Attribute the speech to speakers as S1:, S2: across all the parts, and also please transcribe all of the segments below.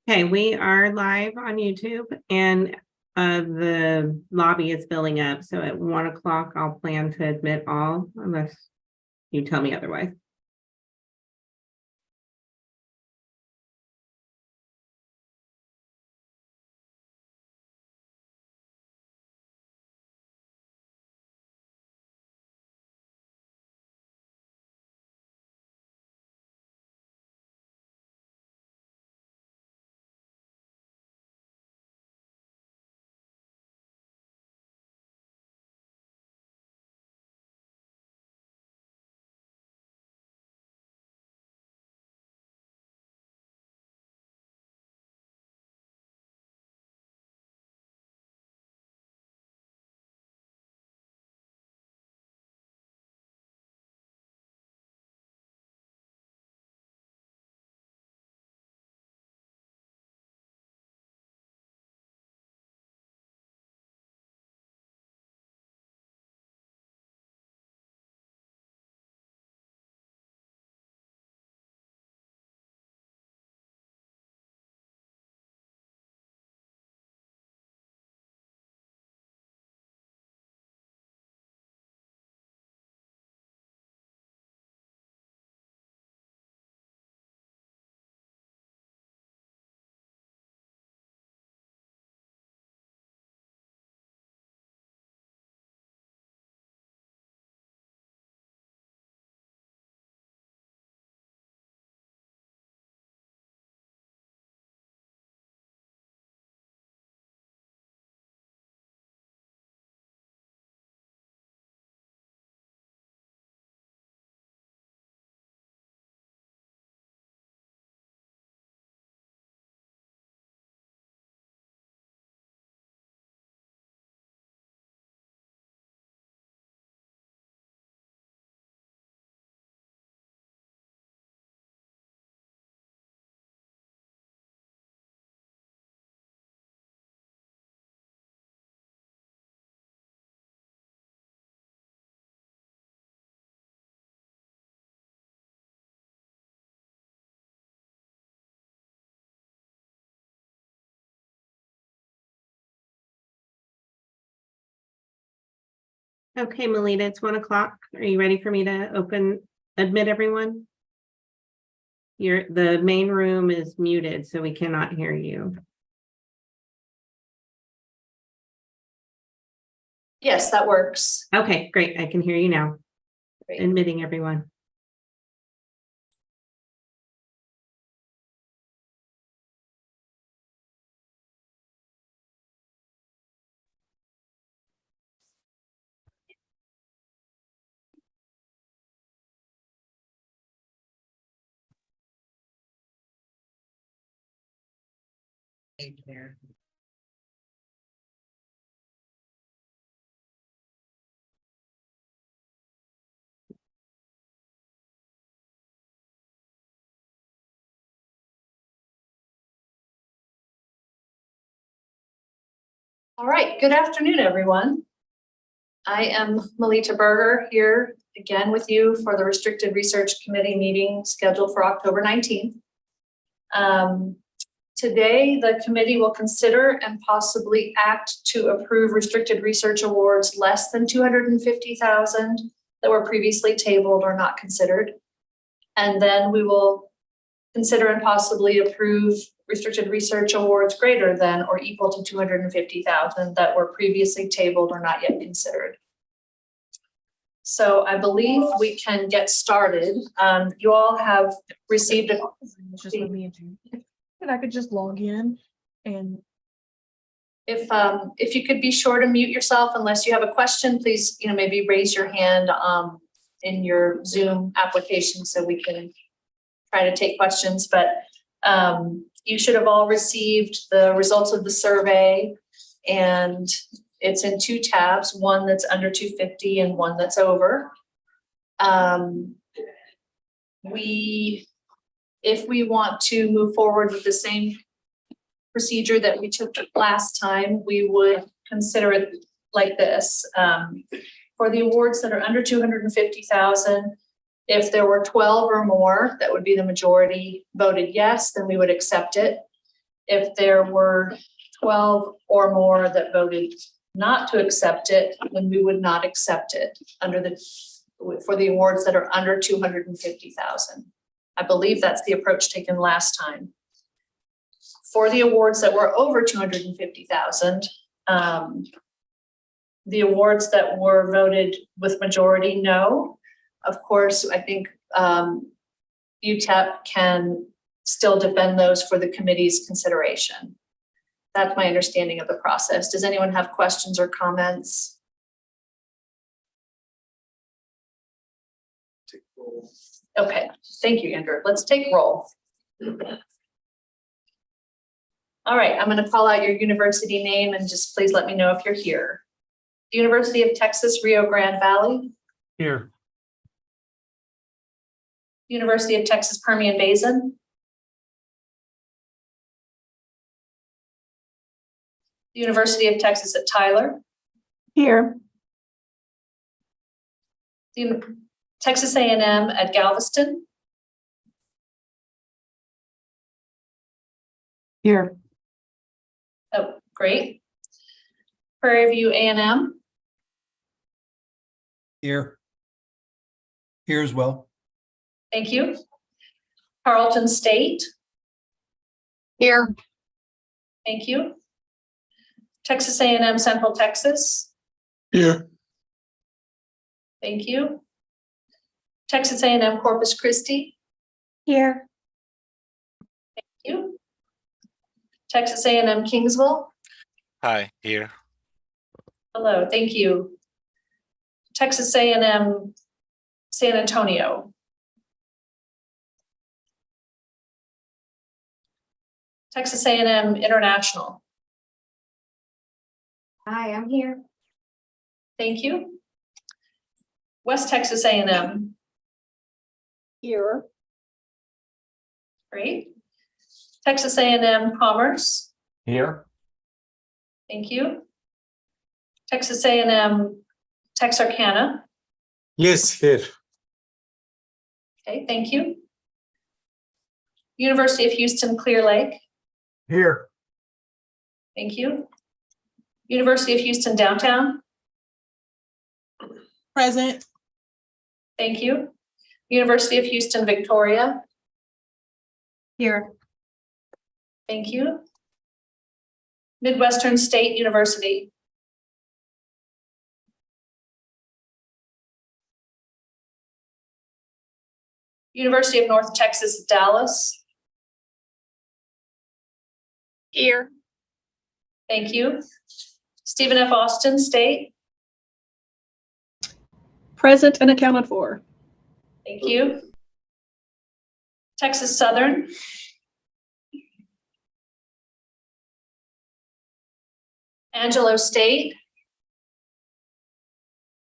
S1: Okay, we are live on YouTube and the lobby is filling up. So at 1 o'clock, I'll plan to admit all unless you tell me otherwise. Okay, Melita, it's 1 o'clock. Are you ready for me to admit everyone? The main room is muted, so we cannot hear you.
S2: Yes, that works.
S1: Okay, great. I can hear you now.
S2: Great.
S1: Admitting everyone.
S2: All right, good afternoon, everyone. I am Melita Berger here again with you for the Restricted Research Committee meeting scheduled for October 19th. Today, the committee will consider and possibly act to approve restricted research awards less than $250,000 that were previously tabled or not considered. And then we will consider and possibly approve restricted research awards greater than or equal to $250,000 that were previously tabled or not yet considered. So I believe we can get started. You all have received a.
S3: Just let me in. And I could just log in and.
S2: If you could be sure to mute yourself unless you have a question, please, maybe raise your hand in your Zoom application so we can try to take questions. But you should have all received the results of the survey, and it's in 2 tabs, one that's under 250 and one that's over. If we want to move forward with the same procedure that we took last time, we would consider it like this. For the awards that are under 250,000, if there were 12 or more, that would be the majority voted yes, then we would accept it. If there were 12 or more that voted not to accept it, then we would not accept it for the awards that are under 250,000. I believe that's the approach taken last time. For the awards that were over 250,000, the awards that were voted with majority no, of course, I think UTEP can still defend those for the committee's consideration. That's my understanding of the process. Does anyone have questions or comments? Okay, thank you, Andrew. Let's take roll. All right, I'm going to call out your university name and just please let me know if you're here. University of Texas, Rio Grande Valley.
S4: Here.
S2: University of Texas, Permian Basin. University of Texas at Tyler.
S3: Here.
S2: Texas A&M at Galveston.
S3: Here.
S2: Oh, great. Prairie View A&M.
S5: Here. Here as well.
S2: Thank you. Carleton State.
S3: Here.
S2: Thank you. Texas A&M Central Texas.
S5: Here.
S2: Thank you. Texas A&M Corpus Christi.
S3: Here.
S2: Thank you. Texas A&M Kingsville.
S6: Hi, here.
S2: Hello, thank you. Texas A&M San Antonio. Texas A&M International.
S3: Hi, I'm here.
S2: Thank you. West Texas A&M.
S3: Here.
S2: Great. Texas A&M Commerce.
S4: Here.
S2: Thank you. Texas A&M Texarkana.
S4: Yes, here.
S2: Okay, thank you. University of Houston Clear Lake.
S4: Here.
S2: Thank you. University of Houston Downtown.
S3: Present.
S2: Thank you. University of Houston Victoria.
S3: Here.
S2: Thank you. Midwestern State University. University of North Texas Dallas.
S3: Here.
S2: Thank you. Stephen F. Austin State.
S3: Present and accounted for.
S2: Thank you. Texas Southern. Angelo State.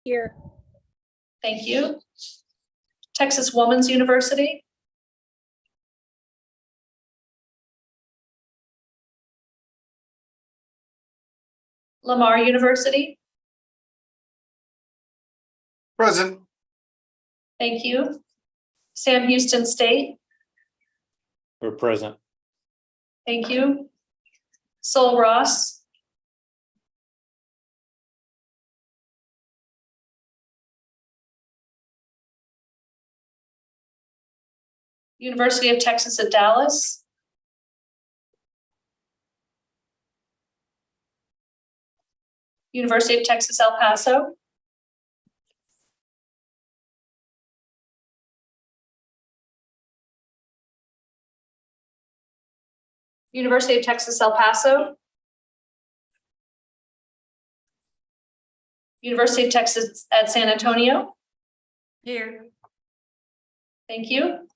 S3: Here.
S2: Thank you. Texas Woman's University. Lamar University.
S4: Present.
S2: Thank you. Sam Houston State.
S4: We're present.
S2: Thank you. Sol Ross. University of Texas at Dallas. University of Texas El Paso. University of Texas El Paso. University of Texas at San Antonio.
S3: Here.
S2: Thank you.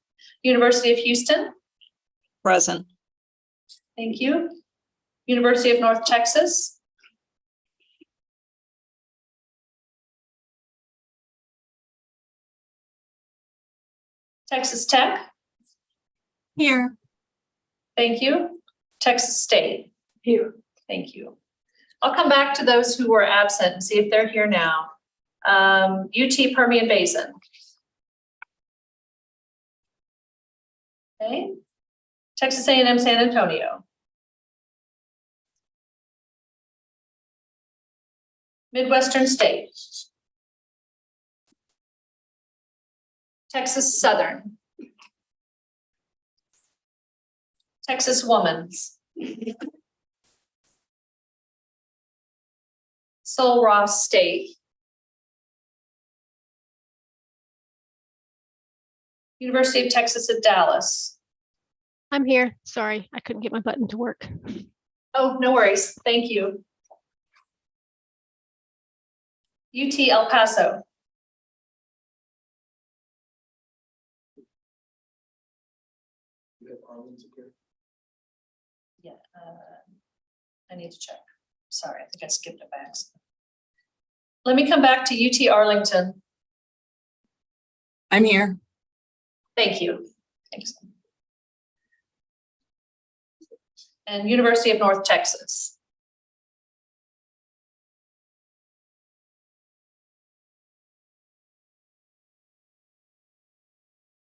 S2: University of Houston.
S3: Present.
S2: Thank you. University of North Texas. Texas Tech.
S3: Here.
S2: Thank you. Texas State.
S3: Here.
S2: Thank you. I'll come back to those who were absent and see if they're here now. UT Permian Basin. Okay. Texas A&M San Antonio. Midwestern State. Texas Southern. Texas Woman's. Sul Ross State. University of Texas at Dallas.
S6: I'm here. Sorry, I couldn't get my button to work.
S2: Oh, no worries. Thank you. UT El Paso. Yeah, I need to check. Sorry, I think I skipped it by accident. Let me come back to UT Arlington.
S7: I'm here.
S2: Thank you. Thanks. And University of North Texas.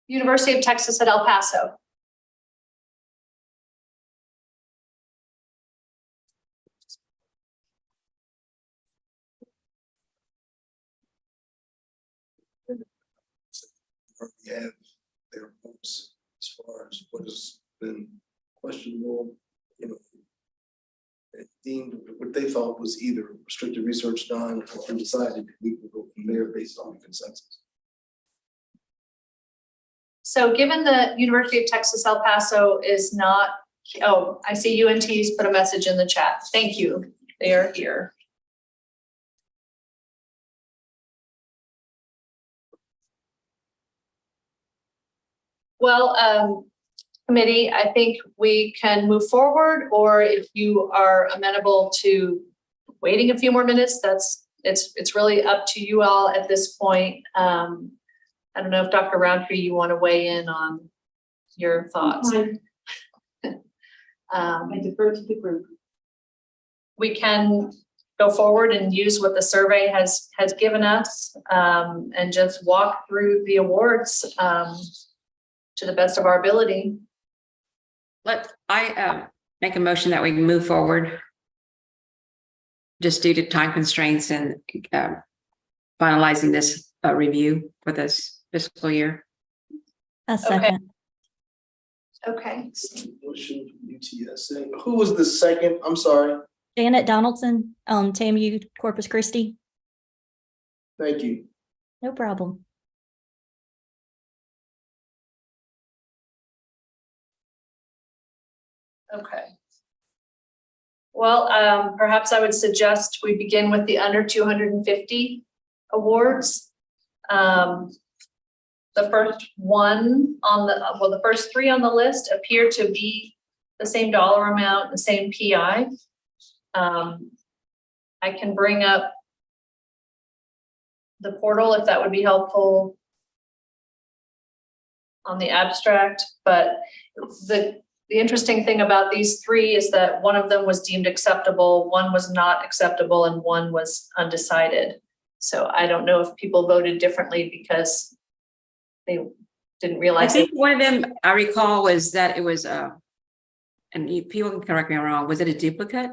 S2: University of Texas at El Paso.
S8: We have their hopes as far as what has been questionable, you know, it deemed what they thought was either restricted research done or undecided. We can go from there based on the consensus.
S2: So given the University of Texas El Paso is not, oh, I see UNT's put a message in the chat. Thank you. They are here. Well, committee, I think we can move forward, or if you are amenable to waiting a few more minutes, it's really up to you all at this point. I don't know if Dr. Roundtree, you want to weigh in on your thoughts.
S1: I defer to the group.
S2: We can go forward and use what the survey has given us, and just walk through the awards to the best of our ability.
S7: I make a motion that we move forward just due to time constraints and finalizing this review for this fiscal year.
S9: A second.
S2: Okay.
S8: Motion from UTSA. Who was the second? I'm sorry.
S9: Janet Donaldson, TAMU Corpus Christi.
S8: Thank you.
S9: No problem.
S2: Okay. Well, perhaps I would suggest we begin with the under 250 awards. The first one on the first three on the list appear to be the same dollar amount, the same PI. I can bring up the portal if that would be helpful on the abstract, but the interesting thing about these three is that one of them was deemed acceptable, one was not acceptable, and one was undecided. So I don't know if people voted differently because they didn't
S7: I
S2: realize.
S7: think one of them I recall was that it was people can correct me if I'm wrong, was it a duplicate?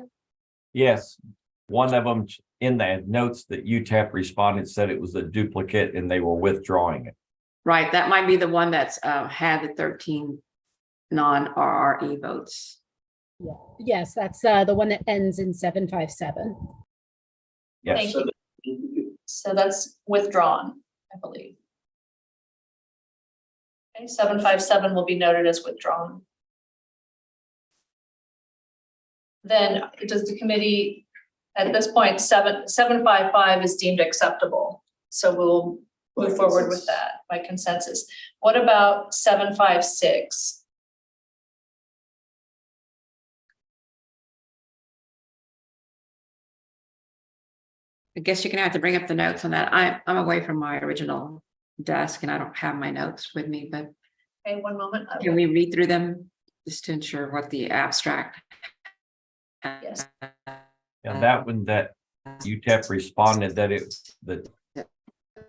S10: Yes, one of them in the notes that UTEP responded said it was a duplicate and they were withdrawing it.
S7: Right, that might be the one that's had the 13 non-RRE votes.
S6: Yeah. Yes, that's the one that ends in 757.
S10: Yes.
S2: Thank you. So that's withdrawn, I believe. Okay, 757 will be noted as withdrawn. Then does the committee, at this point, 755 is deemed acceptable. So we'll move forward with that by consensus. What about 756?
S7: I guess you're gonna have to bring up the notes on that. I'm away from my original desk and I don't have my notes with me, but
S2: Okay, one moment.
S7: can we read through them just to ensure what the abstract?
S2: Yes.
S10: And that one that UTEP responded that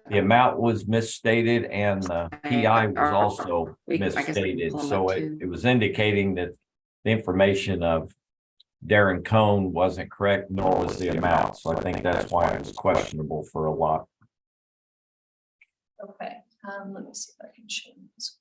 S10: the amount was misstated and the PI was also
S7: I guess we can
S10: misstated.
S7: pull them
S10: So
S7: up too.
S10: it was indicating that the information of Darren Cohn wasn't correct, nor was the amount. So I think that's why it was questionable for a lot.
S2: Okay, let me see if I can show this.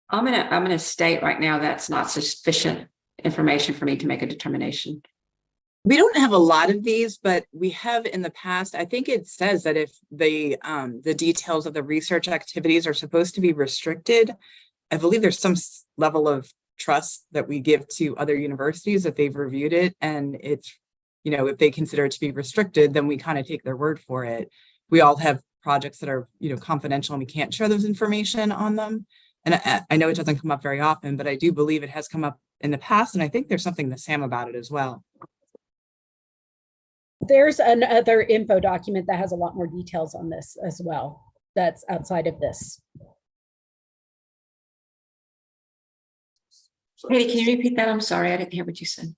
S7: I'm gonna state right now that's not sufficient information for me to make a determination.
S11: We don't have a lot of these, but we have in the past. I think it says that if the details of the research activities are supposed to be restricted, I believe there's some level of trust that we give to other universities that they've reviewed it, and it's, if they consider it to be restricted, then we kind of take their word for it. We all have projects that are, confidential, and we can't share those information on them. And I know it doesn't come up very often, but I do believe it has come up in the past, and I think there's something to Sam about it as well.
S6: There's another info document that has a lot more details on this as well. That's outside of this.
S7: Katie, can you repeat that? I'm sorry, I didn't hear what you said.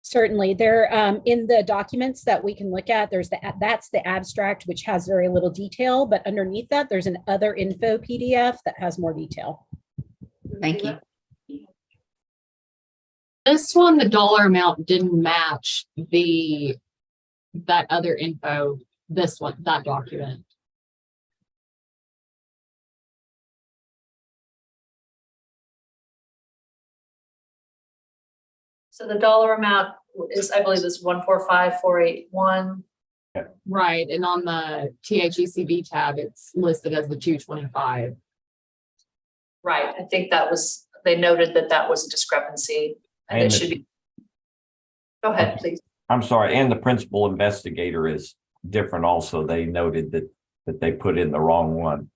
S6: Certainly, there in the documents that we can look at, that's the abstract, which has very little detail, but underneath that, there's an other info PDF that has more detail.
S7: Thank you.
S3: This one, the dollar amount didn't match that other info, this one, that document.
S2: So the dollar amount is, I believe, is 145,481.
S3: Right, and on the THECB tab, it's listed as the 225.
S2: Right, I think they noted that was a discrepancy, and it should be. Go ahead, please.
S10: I'm sorry, and the principal investigator is different also. They noted that they put in the wrong one.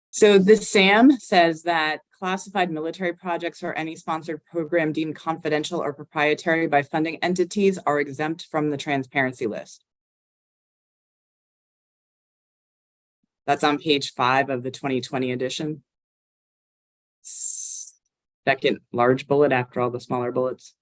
S11: So the SAM says that classified military projects or any sponsored program deemed confidential or proprietary by funding entities are exempt from the transparency list. That's on page 5 of the 2020 edition. Second large bullet after all the smaller bullets.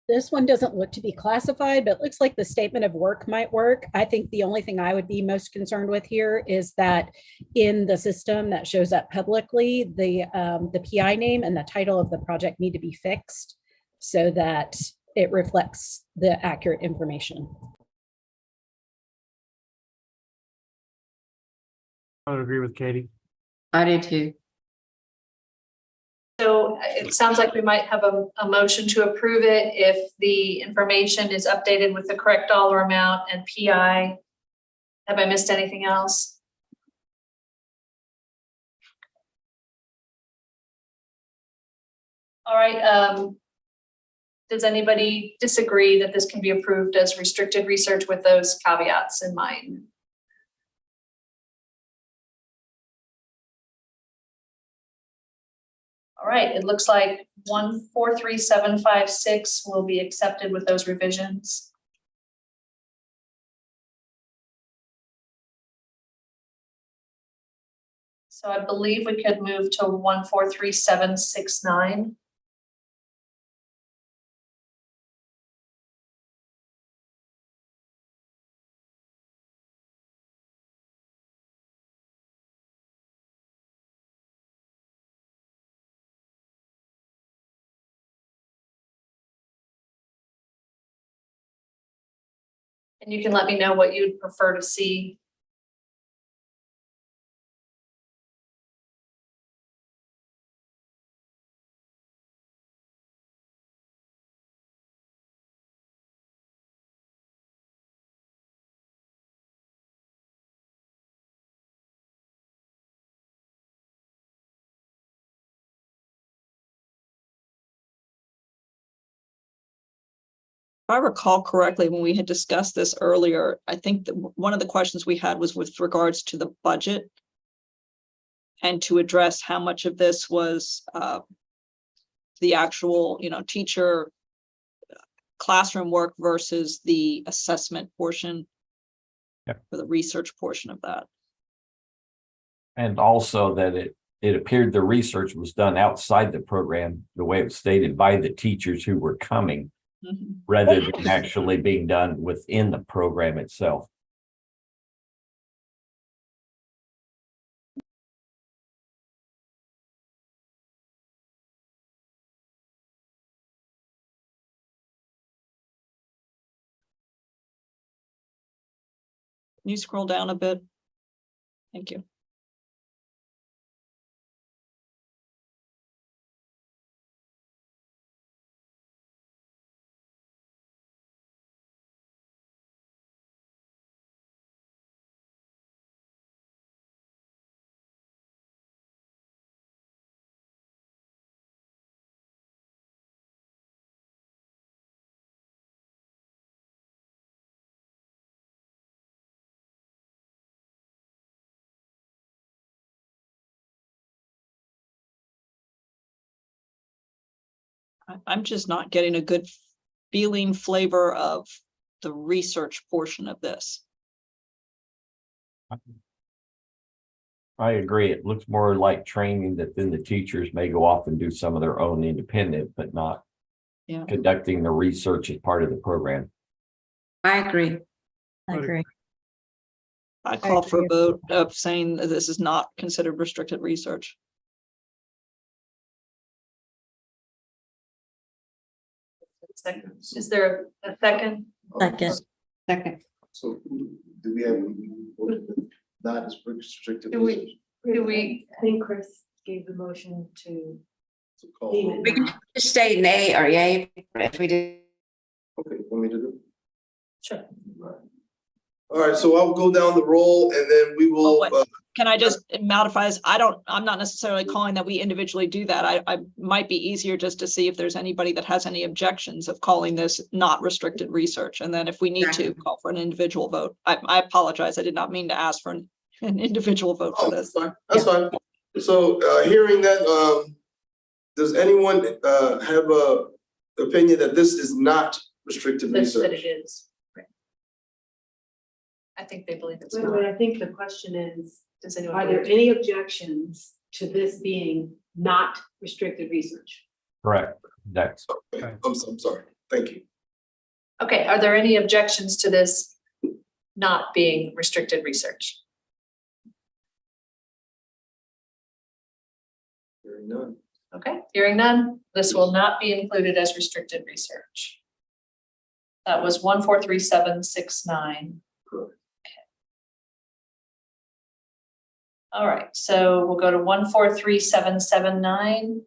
S6: This one doesn't look to be classified, but it looks like the statement of work might work. I think the only thing I would be most concerned with here is that in the system that shows up publicly, the PI name and the title of the project need to be fixed so that it reflects the accurate information.
S4: I would agree with Katie.
S7: I do too.
S2: So it sounds like we might have a motion to approve it if the information is updated with the correct dollar amount and PI. Have I missed anything else? All right. Does anybody disagree that this can be approved as restricted research with those caveats in mind? All right, it looks like 143756 will be accepted with those revisions. So I believe we could move to 143769. And you can let me know what you'd prefer to see.
S12: I recall correctly, when we had discussed this earlier, I think that one of the questions we had was with regards to the budget and to address how much of this was the actual, teacher classroom work versus the assessment portion
S10: Yep.
S12: or the research portion of that.
S10: And also that it appeared the research was done outside the program, the way it was stated by the teachers who were coming,
S12: Mhm.
S10: rather than actually being done within the program itself.
S12: Can you scroll down a bit? Thank you. I'm just not getting a good feeling flavor of the research portion of this.
S10: I agree. It looks more like training that then the teachers may go off and do some of their own independent, but not
S12: Yeah.
S10: conducting the research as part of the program.
S7: I agree.
S9: I agree.
S12: I call for a vote of saying that this is not considered restricted research.
S2: Second. Is there a second?
S9: Second.
S7: Second.
S8: So do we have not as restricted?
S2: Do we,
S13: I think Chris gave the motion to
S8: to call?
S13: deem it
S7: We can
S13: not.
S7: just state nay or yay if we do.
S8: Okay, want me to do?
S2: sure.
S8: All right, so I'll go down the roll and then we will,
S12: Oh, wait. Can I just modify this? I'm not necessarily calling that we individually do that. I might be easier just to see if there's anybody that has any objections of calling this not restricted research. And then if we need to call for an individual vote. I apologize. I did not mean to ask for an individual vote for
S8: oh,
S12: this.
S8: that's fine. So, hearing that, does anyone, have a opinion that this is not restricted
S2: That it
S8: research?
S2: is. Right. I think they believe it's
S13: Wait,
S2: not.
S13: wait, I think the question is,
S2: Does anyone?
S13: are there
S2: believe-
S13: any objections to this being not restricted research?
S10: Correct. That's
S8: Okay, I'm sorry. Thank you.
S2: Okay, are there any objections to this not being restricted research?
S8: Hearing none.
S2: Okay, hearing none, this will not be included as restricted research. That was 143769.
S8: Correct.
S2: All right, so we'll go to 143779.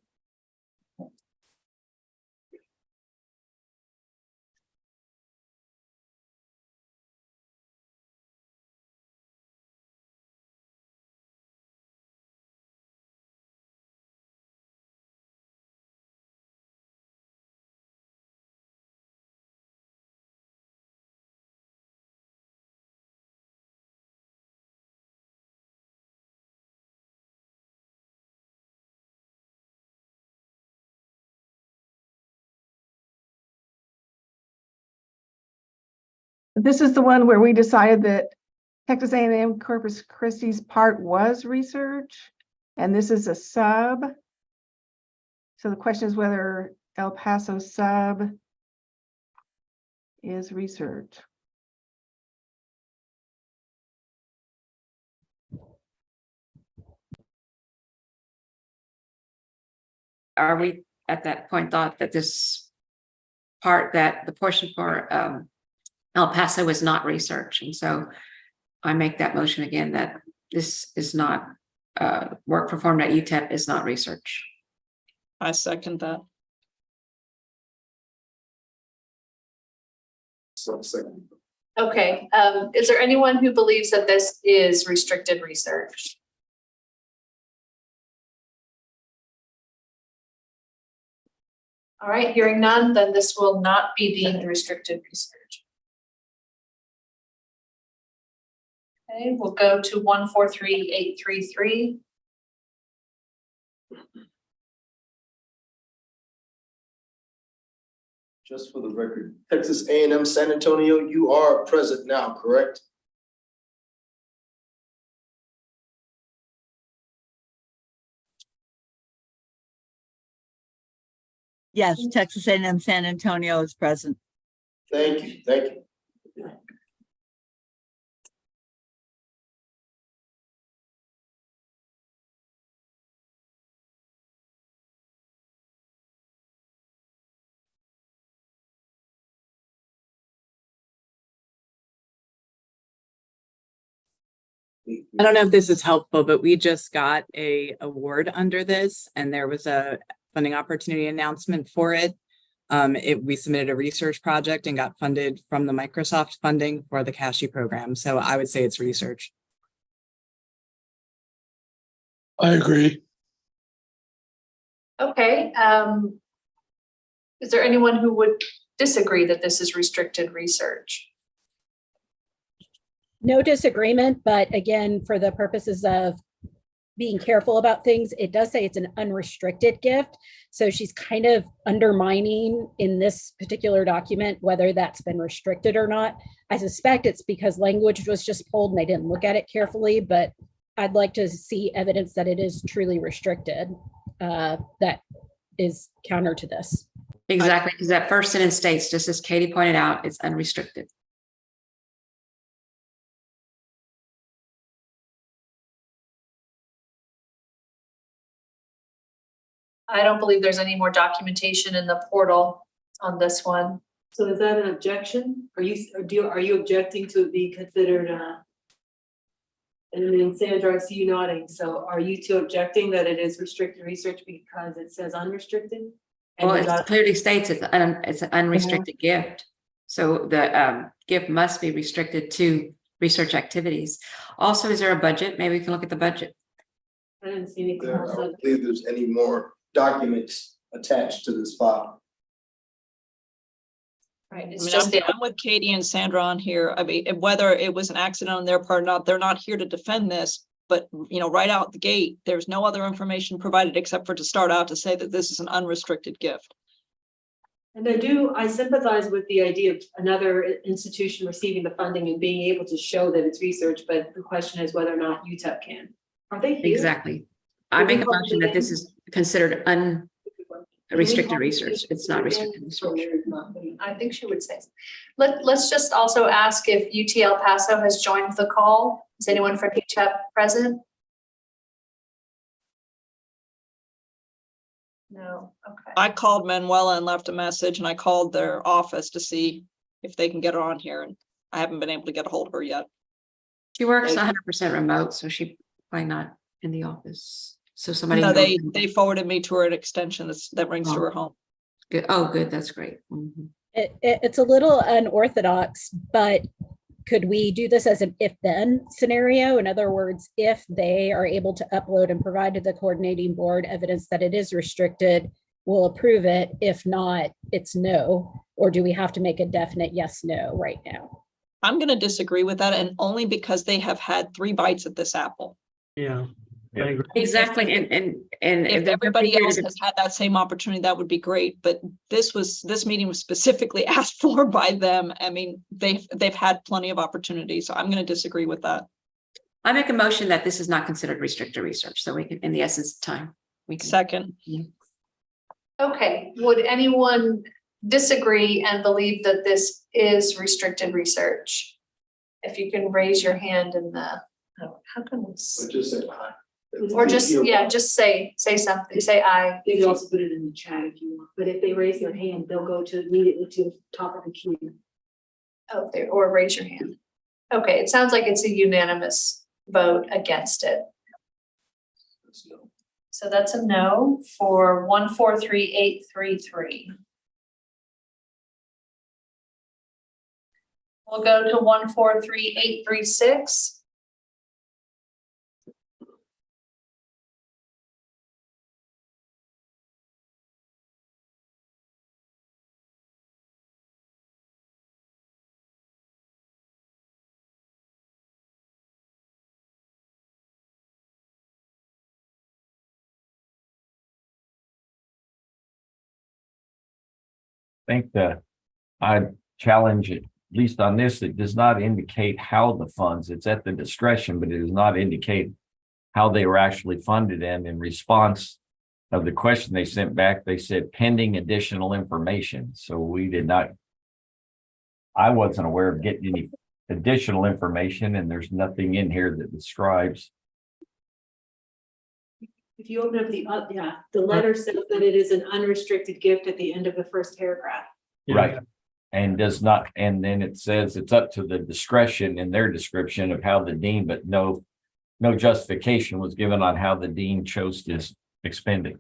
S14: This is the one where we decided that Texas A&M Corpus Christi's part was research, and this is a sub. So the question is whether El Paso sub is research.
S7: Are we at that point thought that this part, that the portion for El Paso was not research? And so I make that motion again, that this is not work performed at UTEP is not research.
S12: I second that.
S8: So, second.
S2: Okay, is there anyone who believes that this is restricted research? All right, hearing none, then this will not be deemed restricted research. Okay, we'll go to 143833.
S8: Just for the record, Texas A&M San Antonio, you are present now, correct?
S15: Yes, Texas A&M San Antonio is present.
S8: Thank you, thank you.
S11: I don't know if this is helpful, but we just got a award under this and there was a funding opportunity announcement for it. We submitted a research project and got funded from the Microsoft funding for the CASHI program. So I would say it's research.
S5: I agree.
S2: Okay, is there anyone who would disagree that this is restricted research?
S6: No disagreement, but again, for the purposes of being careful about things, it does say it's an unrestricted gift. So she's kind of undermining in this particular document whether that's been restricted or not. I suspect it's because language was just pulled and they didn't look at it carefully, but I'd like to see evidence that it is truly restricted that is counter to this.
S7: Exactly, because that first sentence states, just as Katie pointed out, it's unrestricted.
S2: I don't believe there's any more documentation in the portal on this one.
S13: So is that an objection? Are you objecting to it being considered, and then Sandra, I see you nodding. So are you two objecting that it is restricted research because it says unrestricted? And
S7: Well,
S13: you're
S7: it
S13: not-
S7: clearly states it's an unrestricted gift. So the gift must be restricted to research activities. Also, is there a budget? Maybe we can look at the budget.
S13: I didn't see anything
S8: I
S13: else.
S8: don't believe there's any more documents attached to this file.
S2: Right,
S12: I
S2: it's
S12: mean,
S2: just the,
S12: I'm with Katie and Sandra on here. I mean, whether it was an accident on their part or not, they're not here to defend this. But, you know, right out the gate, there's no other information provided except for to start out to say that this is an unrestricted gift.
S13: And I sympathize with the idea of another institution receiving the funding and being able to show that it's research, but the question is whether or not UTEP can. Are they here?
S7: Exactly. I make a motion that this is considered unrestricted research. It's not restricted research.
S2: I think she would say. Let's just also ask if UT El Paso has joined the call. Is anyone from UTEP present? No, okay.
S12: I called Manuela and left a message and I called their office to see if they can get her on here and I haven't been able to get a hold of her yet.
S7: She works 100% remote, so she probably not in the office. So somebody.
S12: No,
S7: knows.
S12: they forwarded me to her an extension that rings to her home.
S7: Good. Oh, good. That's great. Mhm.
S6: It's a little unorthodox, but could we do this as an if-then scenario? In other words, if they are able to upload and provide to the coordinating board evidence that it is restricted, we'll approve it. If not, it's no. Or do we have to make a definite yes, no right now?
S12: I'm going to disagree with that, and only because they have had 3 bites at this apple.
S4: Yeah. I
S10: Yeah.
S4: agree.
S7: Exactly. And
S12: If
S7: they're
S12: everybody else
S7: prepared
S12: has had that same opportunity, that would be great. But this meeting was specifically asked for by them. I mean, they've had plenty of opportunities, so I'm going to disagree with that.
S7: I make a motion that this is not considered restricted research. So we can, in the essence of time, we can.
S12: Second,
S2: Okay, would anyone disagree and believe that this is restricted research? If you can raise your hand in the, oh, how come this?
S8: But just say aye.
S2: Or just, yeah, just say something, say aye.
S13: You can also put it in the chat if you want, but if they raise their hand, they'll go to immediately to the top of the queue.
S2: Oh, there, or raise your hand. Okay, it sounds like it's a unanimous vote against it. So that's a no for 143833. We'll go to 143836.
S10: think that I challenge it, at least on this, it does not indicate how the funds, it's at the discretion, but it does not indicate how they were actually funded. And in response of the question they sent back, they said pending additional information. So we did not, I wasn't aware of getting any additional information, and there's nothing in here that describes.
S13: If you open up the letter says that it is an unrestricted gift at the end of the first paragraph.
S10: Right. And does not, and then it says it's up to the discretion in their description of how the dean, but no justification was given on how the dean chose to expend it.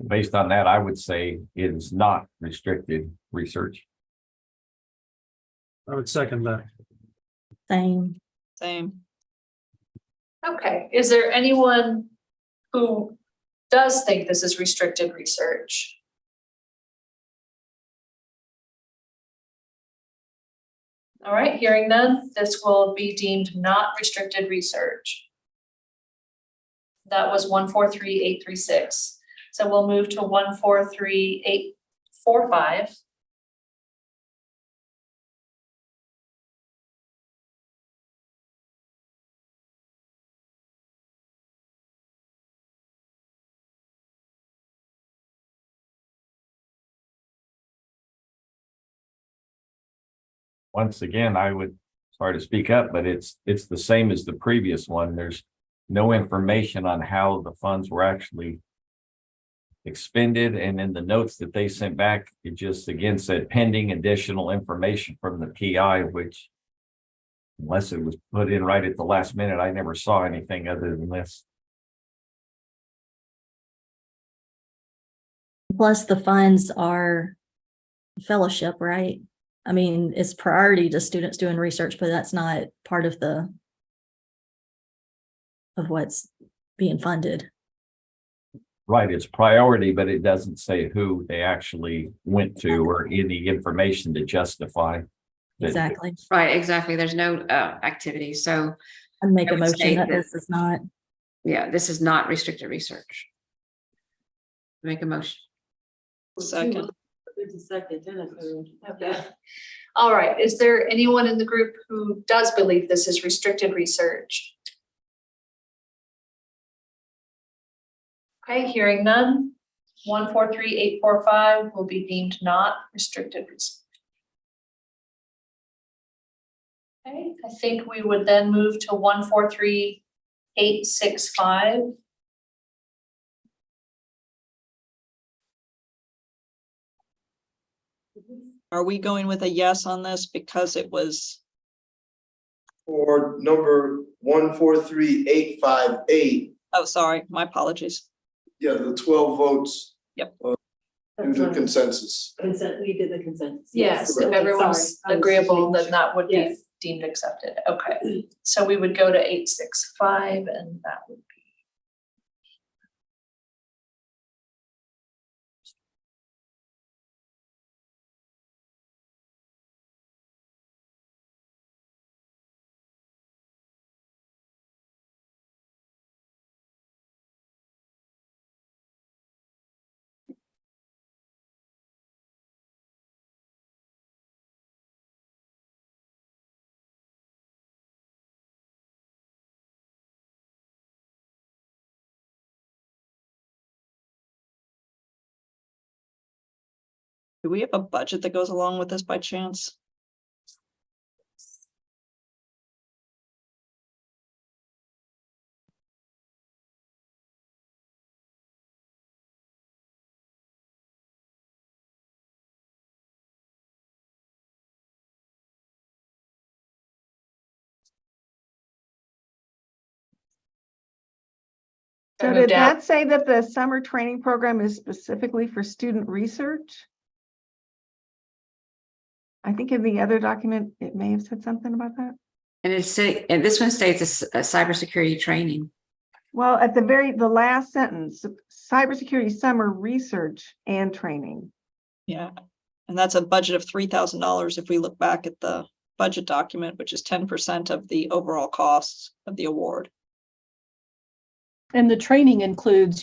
S10: Based on that, I would say it is not restricted research.
S4: I would second that.
S9: Same.
S12: Same.
S2: Okay, is there anyone who does think this is restricted research? All right, hearing none, this will be deemed not restricted research. That was 143,836. So we'll move to 143,845.
S10: Once again, I would, sorry to speak up, but it's the same as the previous one. There's no information on how the funds were actually expended, and in the notes that they sent back, it just again said pending additional information from the PI, which unless it was put in right at the last minute, I never saw anything other than this.
S9: Plus the funds are fellowship, right? I mean, it's priority to students doing research, but that's not part of what's being funded.
S10: Right, it's priority, but it doesn't say who they actually went to or any information to justify. that-
S9: Exactly.
S7: Right, exactly. There's no activity. So
S9: I'd make
S7: I
S9: a
S7: would say
S9: motion that
S7: that-
S9: this is not.
S7: yeah, this is not restricted research. Make a motion.
S12: Second.
S13: There's a second, okay.
S2: All right, is there anyone in the group who does believe this is restricted research? Okay, hearing none, 143,845 will be deemed not restricted research. Okay, I think we would then move to 143,865.
S12: Are we going with a yes on this because it was,
S8: For number 143,858,
S12: oh, sorry, my apologies.
S8: yeah, the 12 votes.
S12: Yep.
S8: Due to consensus.
S13: Consent, we did the consensus.
S2: Yes, if
S13: Okay,
S2: everyone's
S13: sorry. I was
S2: agreeable,
S13: making
S2: then that would be
S13: Yes.
S2: deemed accepted. Okay, so we would go to 865 and that would be.
S12: Do we have a budget that goes along with this by chance?
S14: So
S2: I
S14: did
S2: moved out.
S14: that say that the summer training program is specifically for student research? I think in the other document, it may have said something about that.
S7: And and this one states a cybersecurity training.
S14: Well, at the last sentence, cybersecurity summer research and training.
S12: Yeah, and that's a budget of $3,000 if we look back at the budget document, which is 10% of the overall costs of the award.
S16: And the training includes,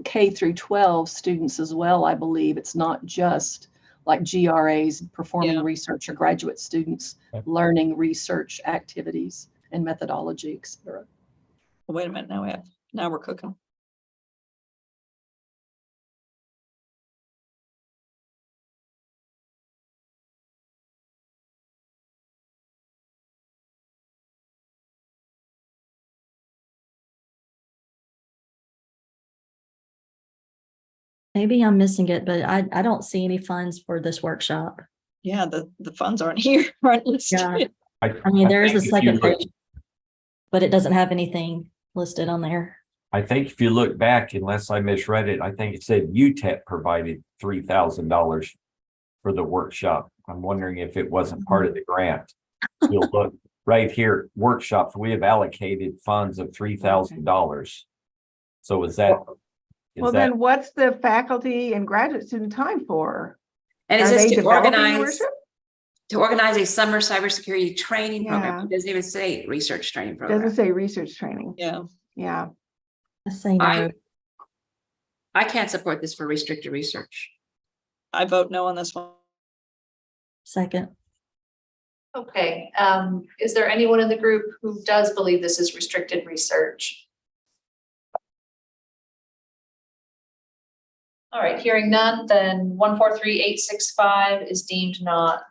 S16: K through 12 students as well, I believe. It's not just like GRAs performing
S12: Yeah.
S16: research or graduate students learning research activities and methodology, et cetera.
S12: Wait a minute, now we're cooking.
S9: Maybe I'm missing it, but I don't see any funds for this workshop.
S12: Yeah, the funds aren't here, aren't listed.
S9: Yeah. I mean, there is a
S10: think if you
S9: second
S10: look-
S9: page, but it doesn't have anything listed on there.
S10: I think if you look back, unless I misread it, I think it said UTEP provided $3,000 for the workshop. I'm wondering if it wasn't part of the grant. You'll look right here, workshops, we have allocated funds of $3,000. So is that?
S14: Well, then what's the faculty and graduate student time for?
S7: And is
S14: Are
S7: this
S14: they
S7: to
S14: developing
S7: organize,
S14: worship?
S7: to organize a summer cybersecurity training program?
S14: Yeah.
S7: It doesn't even say research training
S14: Doesn't
S7: program.
S14: say research training.
S12: Yeah.
S14: Yeah.
S9: I say no.
S7: I can't support this for restricted research.
S12: I vote no on this one.
S9: Second.
S2: Okay, is there anyone in the group who does believe this is restricted research? All right, hearing none, then 143865 is deemed not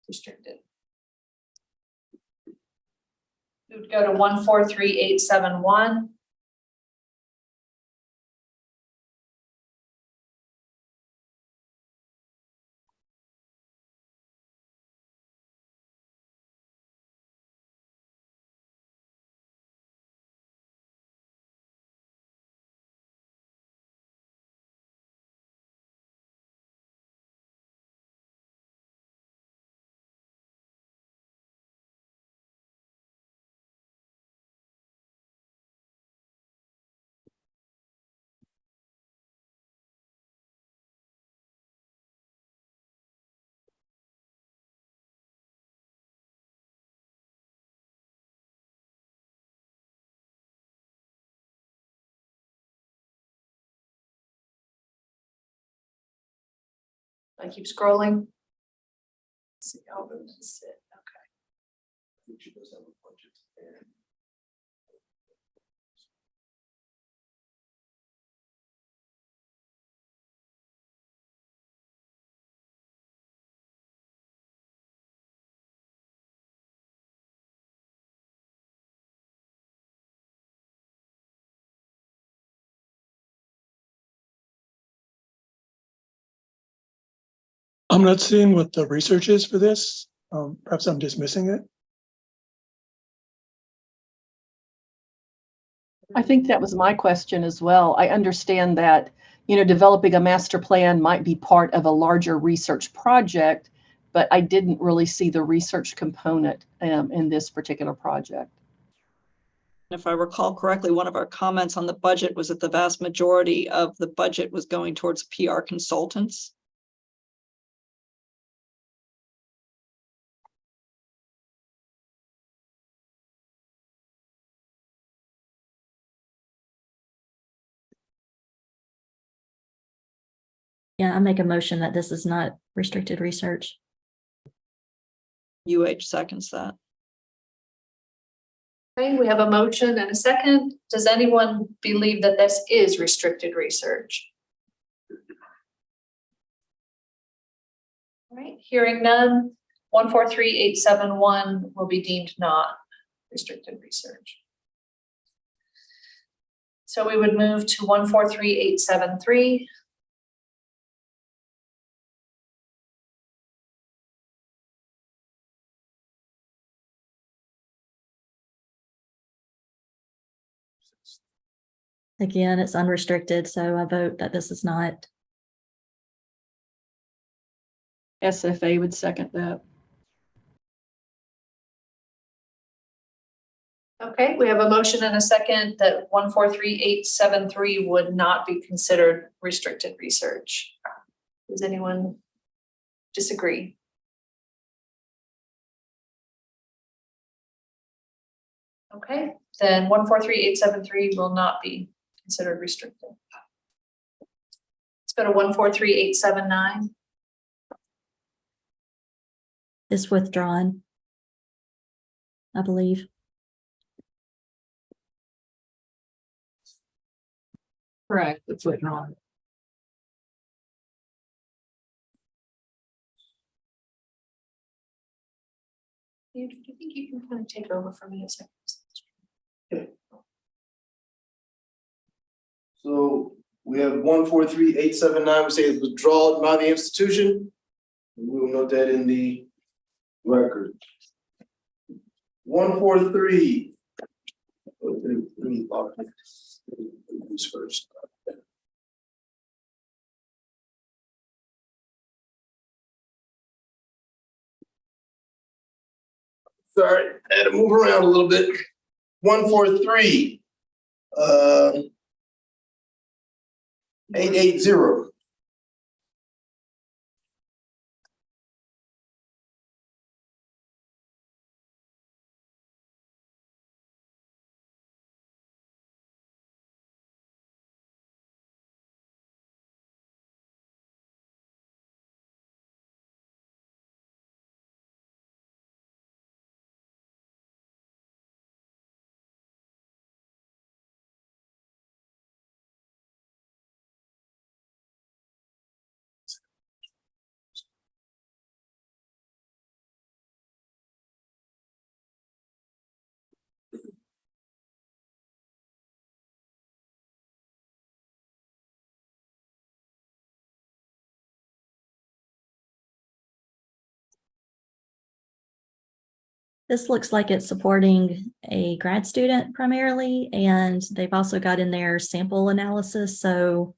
S2: restricted. We would go to 143871. I keep scrolling. Let's see how this is it. Okay.
S8: I think she does have a budget. And
S5: I'm not seeing what the research is for this. Perhaps I'm just missing it.
S16: I think that was my question as well. I understand that, developing a master plan might be part of a larger research project, but I didn't really see the research component in this particular project.
S12: If I recall correctly, one of our comments on the budget was that the vast majority of the budget was going towards PR consultants.
S9: Yeah, I make a motion that this is not restricted research.
S12: UH seconds that.
S2: Okay, we have a motion and a second. Does anyone believe that this is restricted research? All right, hearing none, 143871 will be deemed not restricted research. So we would move to 143873.
S9: Again, it's unrestricted, so I vote that this is not.
S16: SFA would second that.
S2: Okay, we have a motion and a second that 143873 would not be considered restricted research. Does anyone disagree? Okay, then 143873 will not be considered restricted. Let's go to 143879.
S9: It's withdrawn, I believe.
S3: Correct, it's withdrawn.
S2: Do you think you can kind of take over for me a second?
S8: So we have 143879, we say it's withdrawn by the institution. We will note that in the record. 143. Let me log this first. Sorry, I had to move around a little bit. 143. 880.
S9: This looks like it's supporting a grad student primarily, and they've also got in there sample analysis. So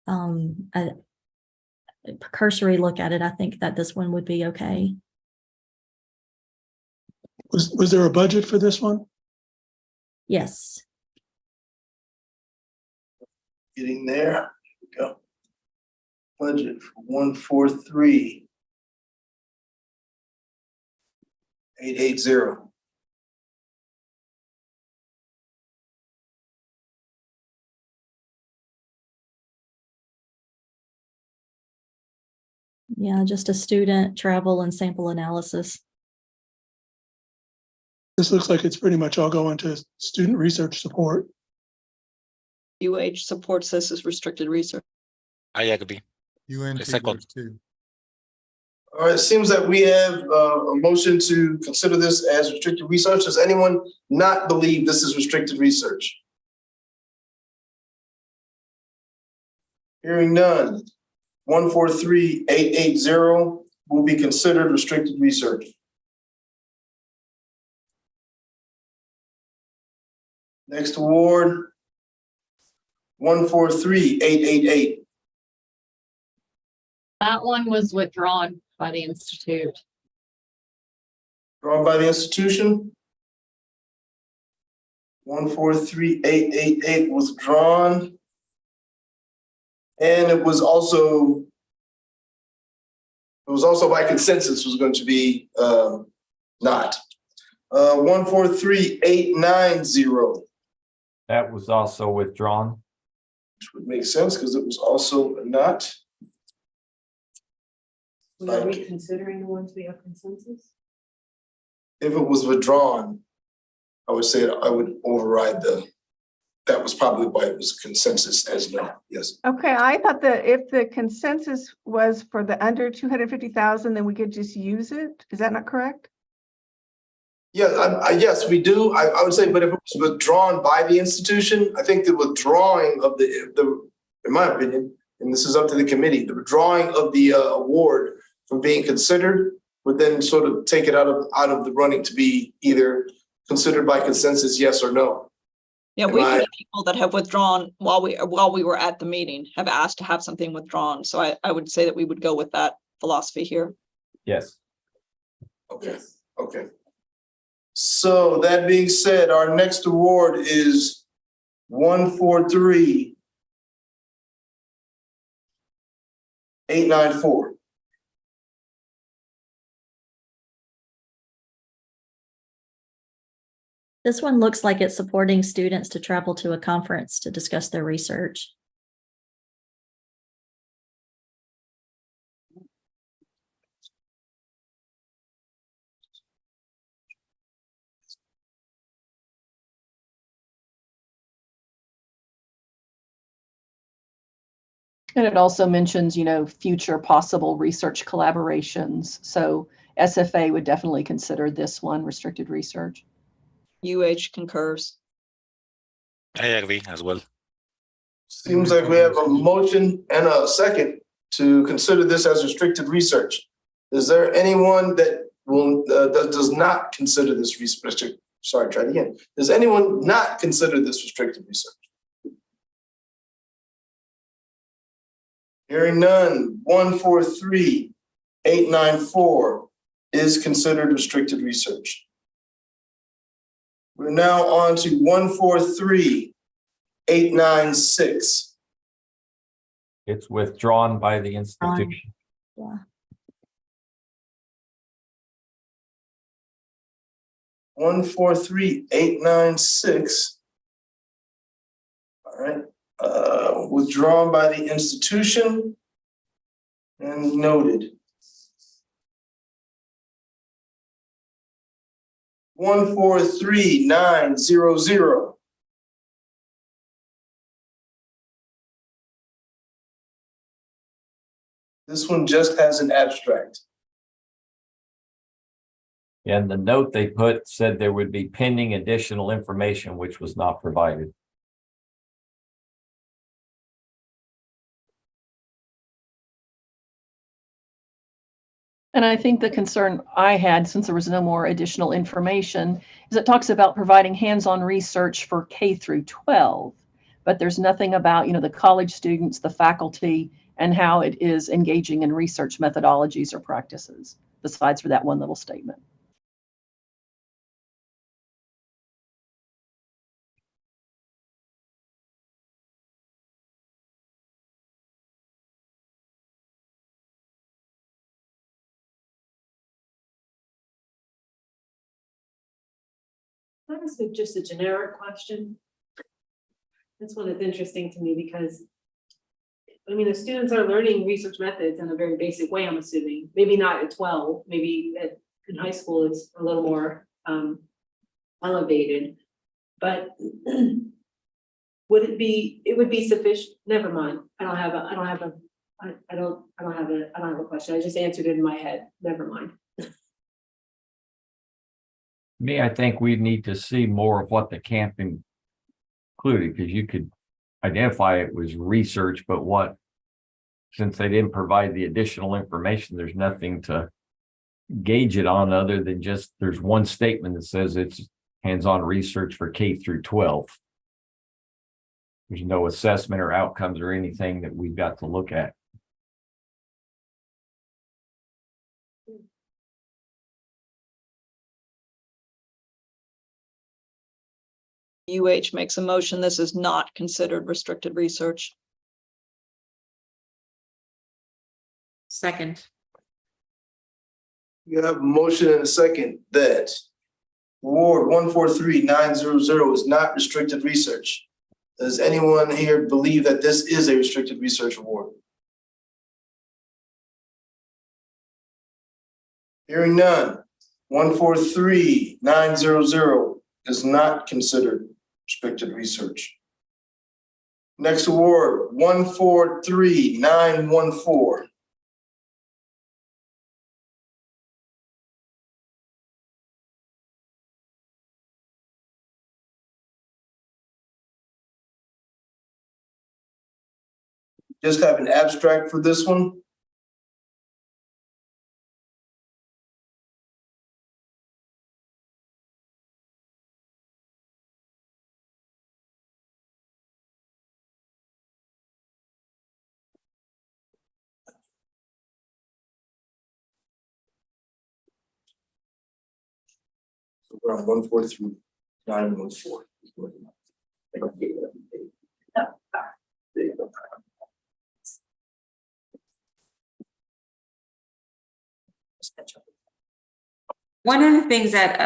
S9: a cursory look at it, I think that this one would be okay.
S5: Was there a budget for this one?
S9: Yes.
S8: Getting there. Here we go. Budget for 143. 880.
S9: Yeah, just a student travel and sample analysis.
S5: This looks like it's pretty much all going to student research support.
S12: UH supports this as restricted research.
S17: I agree.
S4: UNT
S17: Second.
S4: does too.
S8: All right, it seems that we have a motion to consider this as restricted research. Does anyone not believe this is restricted research? Hearing none. 143880 will be considered restricted research. Next award, 143888.
S3: That one was withdrawn by the Institute.
S8: Drawn by the institution. 143888 withdrawn. And it was also by consensus was going to be not. 143890.
S10: That was also withdrawn.
S8: Which would make sense because it was also not.
S13: Are we considering the ones we have consensus?
S8: If it was withdrawn, I would say I would override that was probably why it was consensus as no, yes.
S14: Okay, I thought that if the consensus was for the under 250,000, then we could just use it. Is that not correct?
S8: Yeah, yes, we do. I would say, but if it was withdrawn by the institution, I think the withdrawing of the, in my opinion, and this is up to the committee, the withdrawing of the award from being considered would then sort of take it out of the running to be either considered by consensus, yes or no.
S12: Yeah, we've had people that have withdrawn while we were at the meeting have asked to have something withdrawn. So I would say that we would go with that philosophy here.
S10: Yes.
S8: Okay, okay. So that being said, our next award is 143894.
S9: This one looks like it's supporting students to travel to a conference to discuss their research.
S16: And it also mentions, future possible research collaborations. So SFA would definitely consider this one restricted research.
S12: UH concurs.
S17: I agree as well.
S8: Seems like we have a motion and a second to consider this as restricted research. Is there anyone that that does not consider this restricted? Sorry, try it again. Does anyone not consider this restricted research? Hearing none, 143-894 is considered restricted research. We're now on to 143-896.
S10: It's withdrawn by the institution.
S9: Yeah.
S8: 143-896. All right, withdrawn by the institution and noted. 143-900. This one just has an abstract.
S10: And the note they put said there would be pending additional information, which was not provided.
S16: And I think the concern I had, since there was no more additional information, is it talks about providing hands-on research for K through 12, but there's nothing about, the college students, the faculty, and how it is engaging in research methodologies or practices, besides for that one little statement.
S13: That is just a generic question. This one is interesting to me because, the students are learning research methods in a very basic way, I'm assuming. Maybe not at 12, maybe in high school it's a little more elevated. But it would be sufficient, never mind. I don't have a question. I just answered it in my head. Never mind.
S10: Me, I think we need to see more of what the camp included, because you could identify it was research, but since they didn't provide the additional information, there's nothing to gauge it on other than just there's one statement that says it's hands-on research for K through 12. There's no assessment or outcomes or anything that we've got to look at.
S12: UH makes a motion. This is not considered restricted research.
S7: Second.
S8: You have a motion and a second that Award 143-900 is not restricted research. Does anyone here believe that this is a restricted research award? Hearing none, 143-900 is not considered restricted research. Next award, 143-914. Just have an abstract for this one. So we're on 143-914.
S7: One of the things that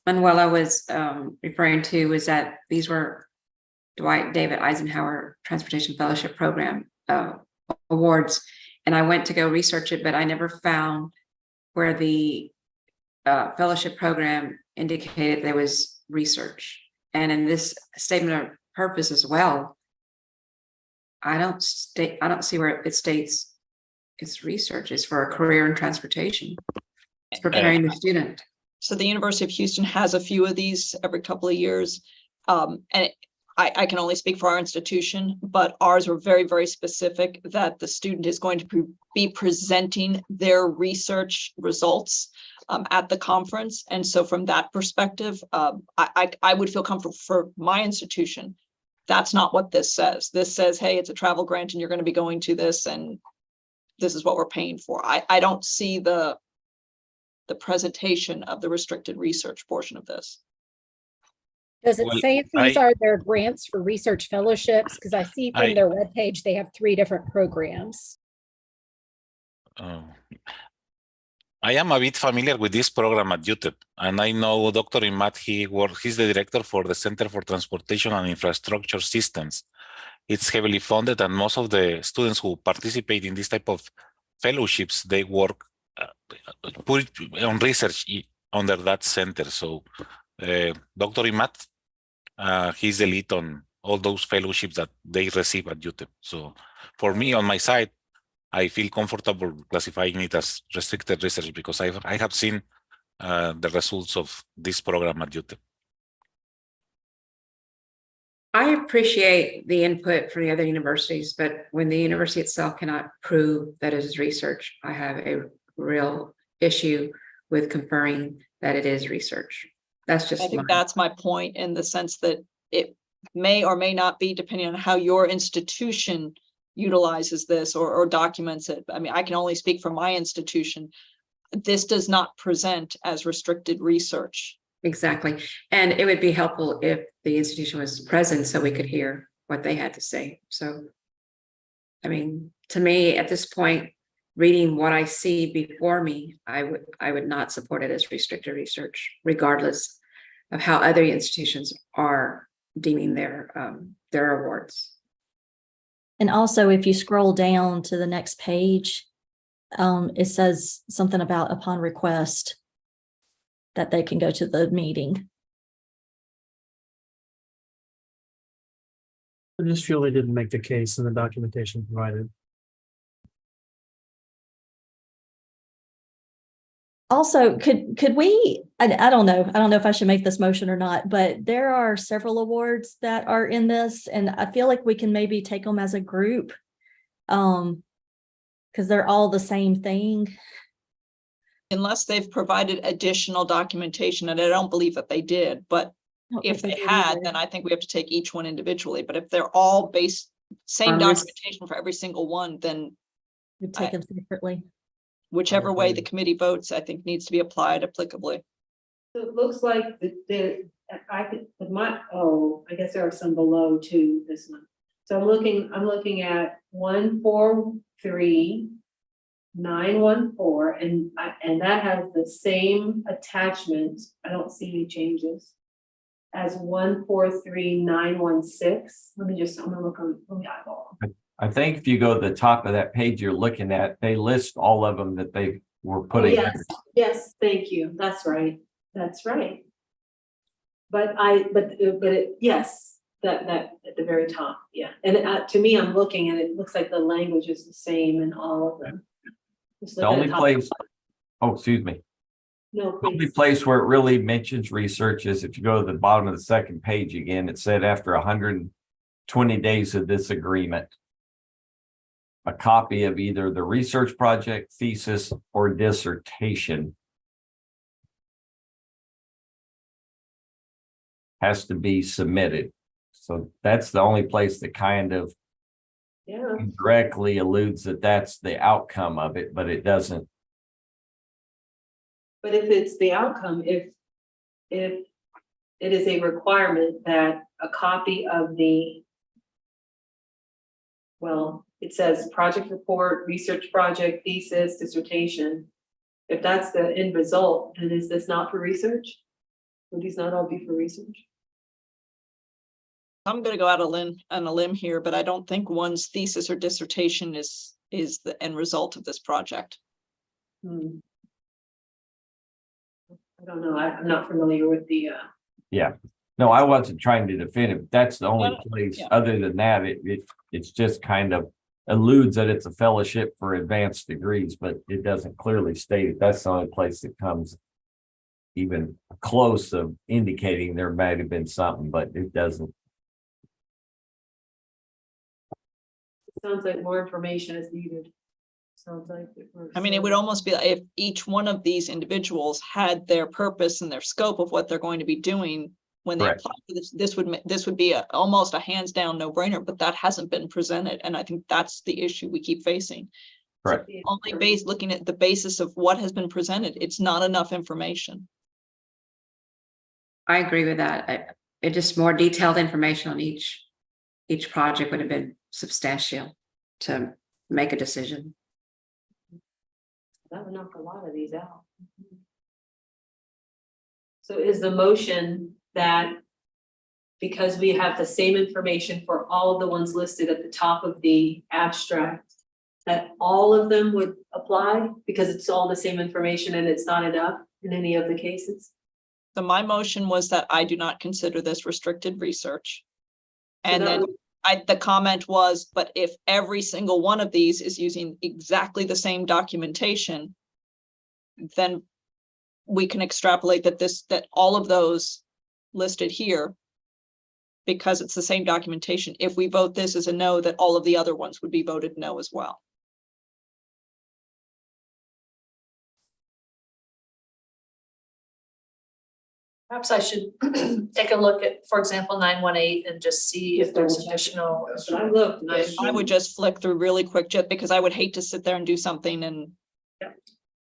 S7: Manuela was referring to was that these were Dwight David Eisenhower Transportation Fellowship Program awards. And I went to go research it, but I never found where the fellowship program indicated there was research. And in this statement of purpose as well, I don't see where it states it's research. It's for a career in transportation. It's preparing the student.
S12: So the University of Houston has a few of these every couple of years. And I can only speak for our institution, but ours were very, very specific that the student is going to be presenting their research results at the conference. And so from that perspective, I would feel comfortable for my institution. That's not what this says. This says, hey, it's a travel grant and you're going to be going to this and this is what we're paying for. I don't see the presentation of the restricted research portion of this.
S6: Does it
S17: Well,
S6: say if these are their grants for research fellowships? Because I see from their webpage, they have 3 different programs.
S17: I am a bit familiar with this program at UTEP, and I know Dr. Imad, he's the director for the Center for Transportation and Infrastructure Systems. It's heavily funded, and most of the students who participate in this type of fellowships, they work put on research under that center. So Dr. Imad, he's the lead on all those fellowships that they receive at UTEP. So for me, on my side, I feel comfortable classifying it as restricted research because I have seen the results of this program at UTEP.
S7: I appreciate the input from the other universities, but when the university itself cannot prove that it is research, I have a real issue with conferring that it is research. That's just
S12: I think that's my point in the sense that it may or may not be depending on how your institution utilizes this or documents it. I mean, I can only speak for my institution. This does not present as restricted research.
S7: Exactly. And it would be helpful if the institution was present so we could hear what they had to say. So, I mean, to me, at this point, reading what I see before me, I would not support it as restricted research, regardless of how other institutions are deeming their awards.
S9: And also, if you scroll down to the next page, it says something about upon request that they can go to the meeting.
S4: I just feel they didn't make the case in the documentation provided.
S9: Also, could we, I don't know if I should make this motion or not, but there are several awards that are in this, and I feel like we can maybe take them as a group. Because they're all the same thing.
S12: Unless they've provided additional documentation, and I don't believe that they did, but if they had, then I think we have to take each one individually. But if they're all based, same documentation for every single one, then
S9: we take them separately.
S12: Whichever way the committee votes, I think needs to be applied applicably.
S13: So it looks like I guess there are some below to this one. So I'm looking at 143-914, and that has the same attachment. I don't see any changes as 143-916. I'm gonna look on the eyeball.
S10: I think if you go to the top of that page you're looking at, they list all of them that they were putting.
S13: Yes, thank you. That's right. But yes, that at the very top, yeah. And to me, I'm looking and it looks like the language is the same in all of them.
S10: The only place, excuse me.
S13: No,
S10: The only
S13: please.
S10: place where it really mentions research is if you go to the bottom of the second page again, it said after 120 days of this agreement, a copy of either the research project, thesis, or dissertation has to be submitted. So that's the only place that kind of directly alludes that that's the outcome of it, but it doesn't.
S13: But if it's the outcome, if it is a requirement that a copy of it says project report, research project, thesis, dissertation. If that's the end result, then is this not for research? Would these not all be for research?
S12: I'm gonna go out on a limb here, but I don't think one's thesis or dissertation is the end result of this project.
S13: I don't know, I'm not familiar with the,
S10: Yeah, no, I wasn't trying to defend it. That's the only
S12: No,
S10: place,
S12: yeah.
S10: other than that, it's just kind of alludes that it's a fellowship for advanced degrees, but it doesn't clearly state it. That's the only place that comes even close of indicating there might have been something, but it doesn't.
S13: sounds like more information is needed. Sounds like.
S12: I mean, it would almost be like if each one of these individuals had their purpose and their scope of what they're going to be doing when they
S10: Correct.
S12: apply for this, this would be almost a hands down no brainer, but that hasn't been presented. And I think that's the issue we keep facing.
S10: Correct.
S12: Only looking at the basis of what has been presented, it's not enough information.
S7: I agree with that. It just more detailed information on each project would have been substantial to make a decision.
S13: That would knock a lot of these out. So is the motion that because we have the same information for all of the ones listed at the top of the abstract, that all of them would apply because it's all the same information and it's not enough in any of the cases?
S12: So my motion was that I do not consider this restricted research.
S13: So
S12: And
S13: that
S12: then the comment was, but if every single one of these is using exactly the same documentation, then we can extrapolate that all of those listed here, because it's the same documentation, if we vote this as a no, that all of the other ones would be voted no as well.
S2: Perhaps I should take a look at, for example, 918 and just see if there's additional.
S13: But I looked and
S12: I would just flick through really quick, just because I would hate to sit there and do something and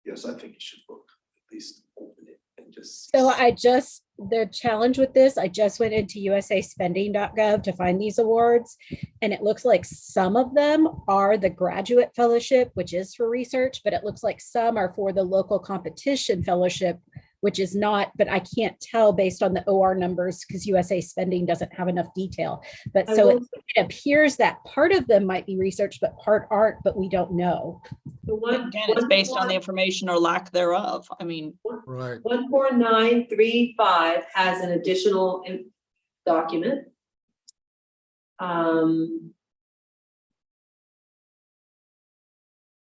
S8: Yes, I think you should look, at least open it and just.
S6: So the challenge with this, I just went into usaspending.gov to find these awards. And it looks like some of them are the graduate fellowship, which is for research, but it looks like some are for the local competition fellowship, which is not, but I can't tell based on the OR numbers because USA Spending doesn't have enough detail. But so it appears that part of them might be research, but part aren't, but we don't know.
S12: again, it's based on the information or lack thereof. I mean,
S8: Right.
S13: 14935 has an additional document.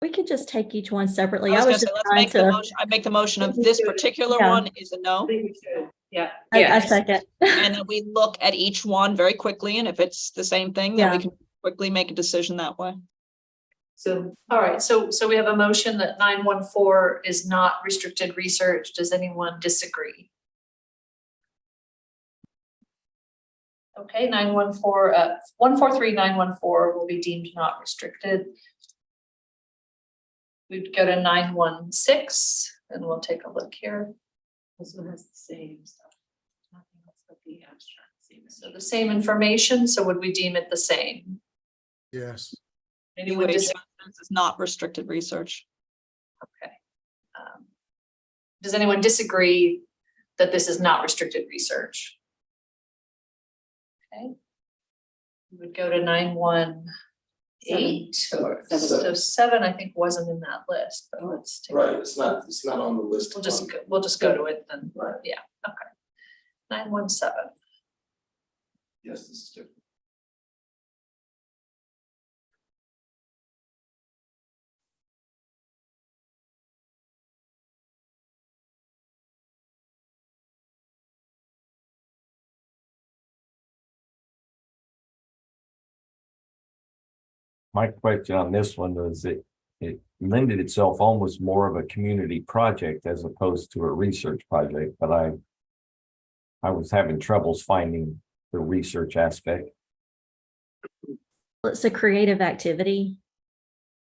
S9: We could just take each one separately.
S12: I was
S9: I
S12: gonna
S9: was
S12: say,
S9: just
S12: let's
S9: trying
S12: make the
S9: to,
S12: motion. I make the motion of this particular
S9: Yeah.
S12: one is a no.
S13: I think we should, yeah.
S9: I second.
S12: And then we look at each one very quickly, and if it's the same thing, then we
S9: Yeah.
S12: can quickly make a decision that way.
S13: So
S2: All right, so we have a motion that 914 is not restricted research. Does anyone disagree? Okay, 143-914 will be deemed not restricted. We'd go to 916 and we'll take a look here.
S13: this one has the same stuff. Nothing else but the abstract.
S2: So the same information, so would we deem it the same?
S8: Yes.
S2: Anyone
S12: Anyways,
S2: disagree?
S12: this is not restricted research.
S2: Okay. Does anyone disagree that this is not restricted research? Okay. We would go to 918 or so 7, I think wasn't in that list, but let's take.
S8: Right, it's not on the list.
S2: We'll just go to it then. Yeah, okay. 917.
S8: Yes, this is different.
S10: My question on this one was it lended itself almost more of a community project as opposed to a research project, but I was having troubles finding the research aspect.
S9: It's a creative activity.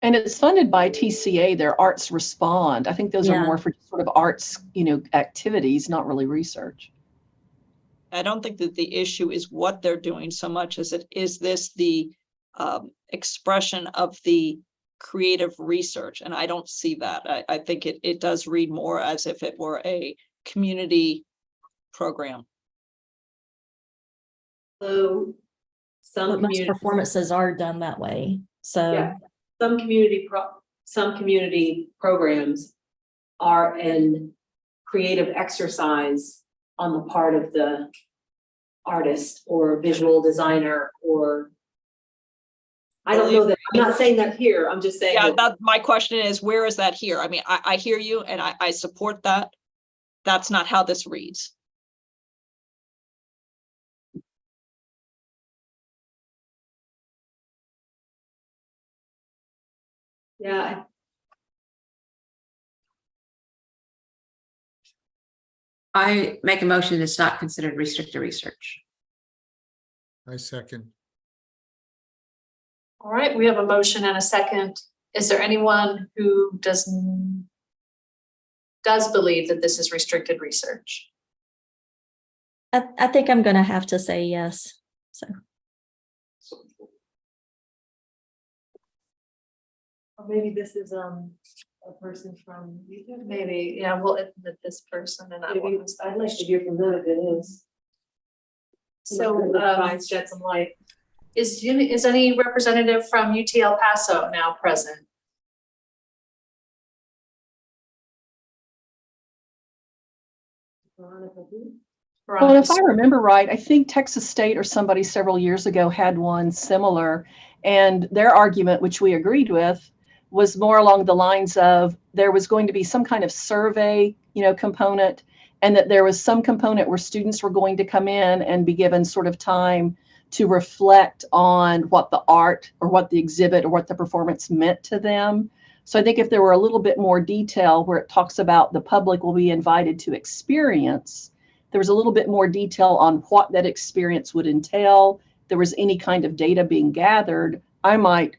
S16: And it's funded by TCA, their Arts Respond. I think those are
S9: Yeah.
S16: more for sort of arts, activities, not really research.
S12: I don't think that the issue is what they're doing so much as is this the expression of the creative research, and I don't see that. I think it does read more as if it were a community program?
S13: So some
S9: But most
S13: community,
S9: performances are done that way. So
S13: yeah, some community programs are an creative exercise on the part of the artist or visual designer or I don't know that, I'm not saying that here, I'm just saying
S12: Yeah,
S13: that
S12: that, my question is, where is that here? I mean, I hear you and I support that. That's not how this reads.
S13: yeah,
S7: I make a motion it's not considered restricted research.
S18: I second.
S2: All right, we have a motion and a second. Is there anyone who does believe that this is restricted research?
S9: I think I'm going to have to say yes. So
S13: or maybe this is a person from.
S2: Maybe, yeah, we'll admit this person and I
S13: Maybe,
S2: will.
S13: I'd like to hear from them if it is.
S2: So,
S13: Shed some light.
S2: is any representative from UT El Paso now present?
S16: Well, if I remember right, I think Texas State or somebody several years ago had one similar. And their argument, which we agreed with, was more along the lines of there was going to be some kind of survey, component, and that there was some component where students were going to come in and be given sort of time to reflect on what the art or what the exhibit or what the performance meant to them. So I think if there were a little bit more detail where it talks about the public will be invited to experience, there was a little bit more detail on what that experience would entail. If there was any kind of data being gathered, I might,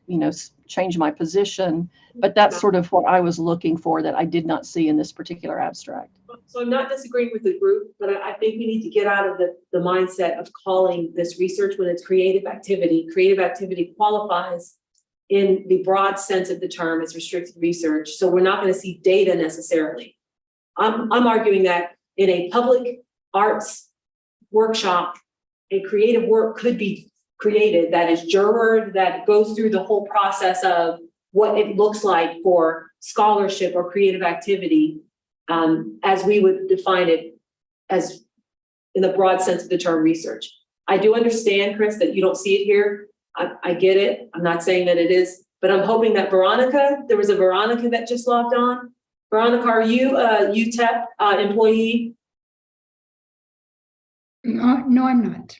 S16: change my position, but that's sort of what I was looking for that I did not see in this particular abstract.
S13: So I'm not disagreeing with the group, but I think we need to get out of the mindset of calling this research when it's creative activity. Creative activity qualifies in the broad sense of the term as restricted research. So we're not going to see data necessarily. I'm arguing that in a public arts workshop, a creative work could be created that is juror, that goes through the whole process of what it looks like for scholarship or creative activity, as we would define it as in the broad sense of the term research. I do understand, Chris, that you don't see it here. I get it. I'm not saying that it is, but I'm hoping that Veronica, there was a Veronica that just logged on. Veronica, are you a UTEP employee?
S19: No, I'm not.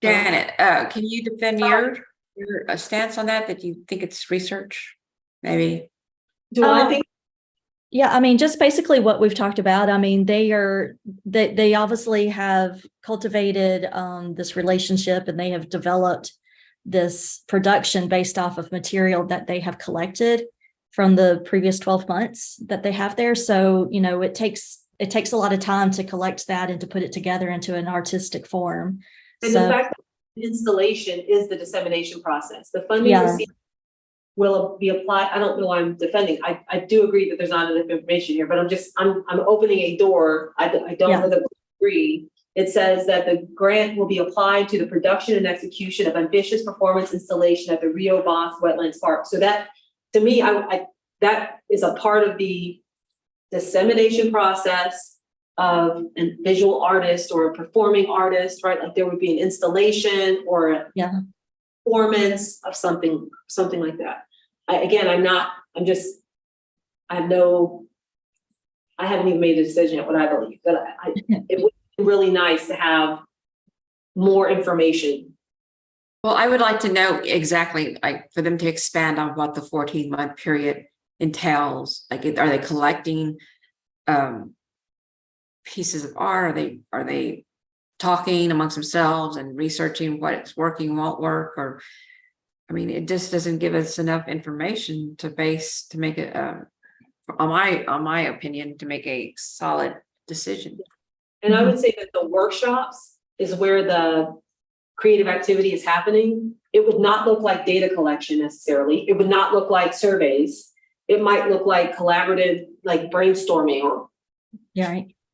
S7: Janet, can you defend your stance on that you think it's research? Maybe.
S13: Do I think?
S9: Yeah, I mean, just basically what we've talked about. I mean, they obviously have cultivated this relationship and they have developed this production based off of material that they have collected from the previous 12 months that they have there. So, it takes a lot of time to collect that and to put it together into an artistic form.
S13: And the fact that installation is the dissemination process. The funding received will be applied. I don't know why I'm defending. I do agree that there's not enough information here, but I'm opening a door. I don't know that we agree. It says that the grant will be applied to the production and execution of ambitious performance installation at the Rio Boss Wetlands Park. So that, to me, that is a part of the dissemination process of a visual artist or a performing artist, right? Like there would be an installation or a performance of something like that. I haven't even made a decision yet what I believe, but it would be really nice to have more information.
S7: Well, I would like to know exactly, like, for them to expand on what the 14-month period entails. Like, are they collecting pieces of art? Are they talking amongst themselves and researching what's working, won't work? Or, I mean, it just doesn't give us enough information to make it, on my opinion, to make a solid decision.
S13: And I would say that the workshops is where the creative activity is happening. It would not look like data collection necessarily. It would not look like surveys. It might look like collaborative, like brainstorming or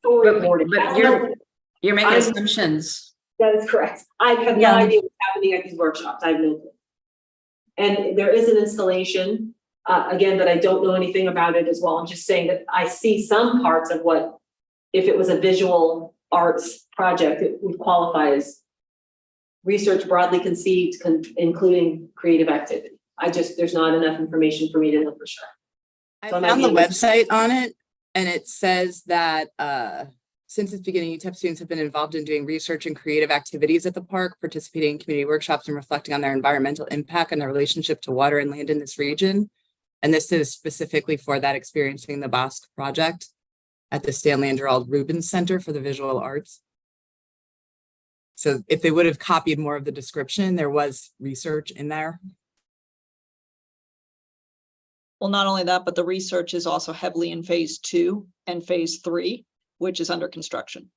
S13: storyboarded.
S7: But you're making assumptions.
S13: That is correct. I have no
S9: Yeah.
S13: idea what's happening at these workshops. I have no clue. And there is an installation, again, that I don't know anything about it as well. I'm just saying that I see some parts of what, if it was a visual arts project, it would qualify as research broadly conceived, including creative activity. There's not enough information for me to know for sure.
S11: I
S13: So I might
S11: found
S13: be
S11: the
S13: able to-
S11: website on it, and it says that since its beginning, UTEP students have been involved in doing research and creative activities at the park, participating in community workshops and reflecting on their environmental impact and their relationship to water and land in this region. And this is specifically for that Experiencing the Basque project at the Stanley and Gerald Rubens Center for the Visual Arts. So if they would have copied more of the description, there was research in there.
S12: Well, not only that, but the research is also heavily in phase 2 and phase 3, which is under construction.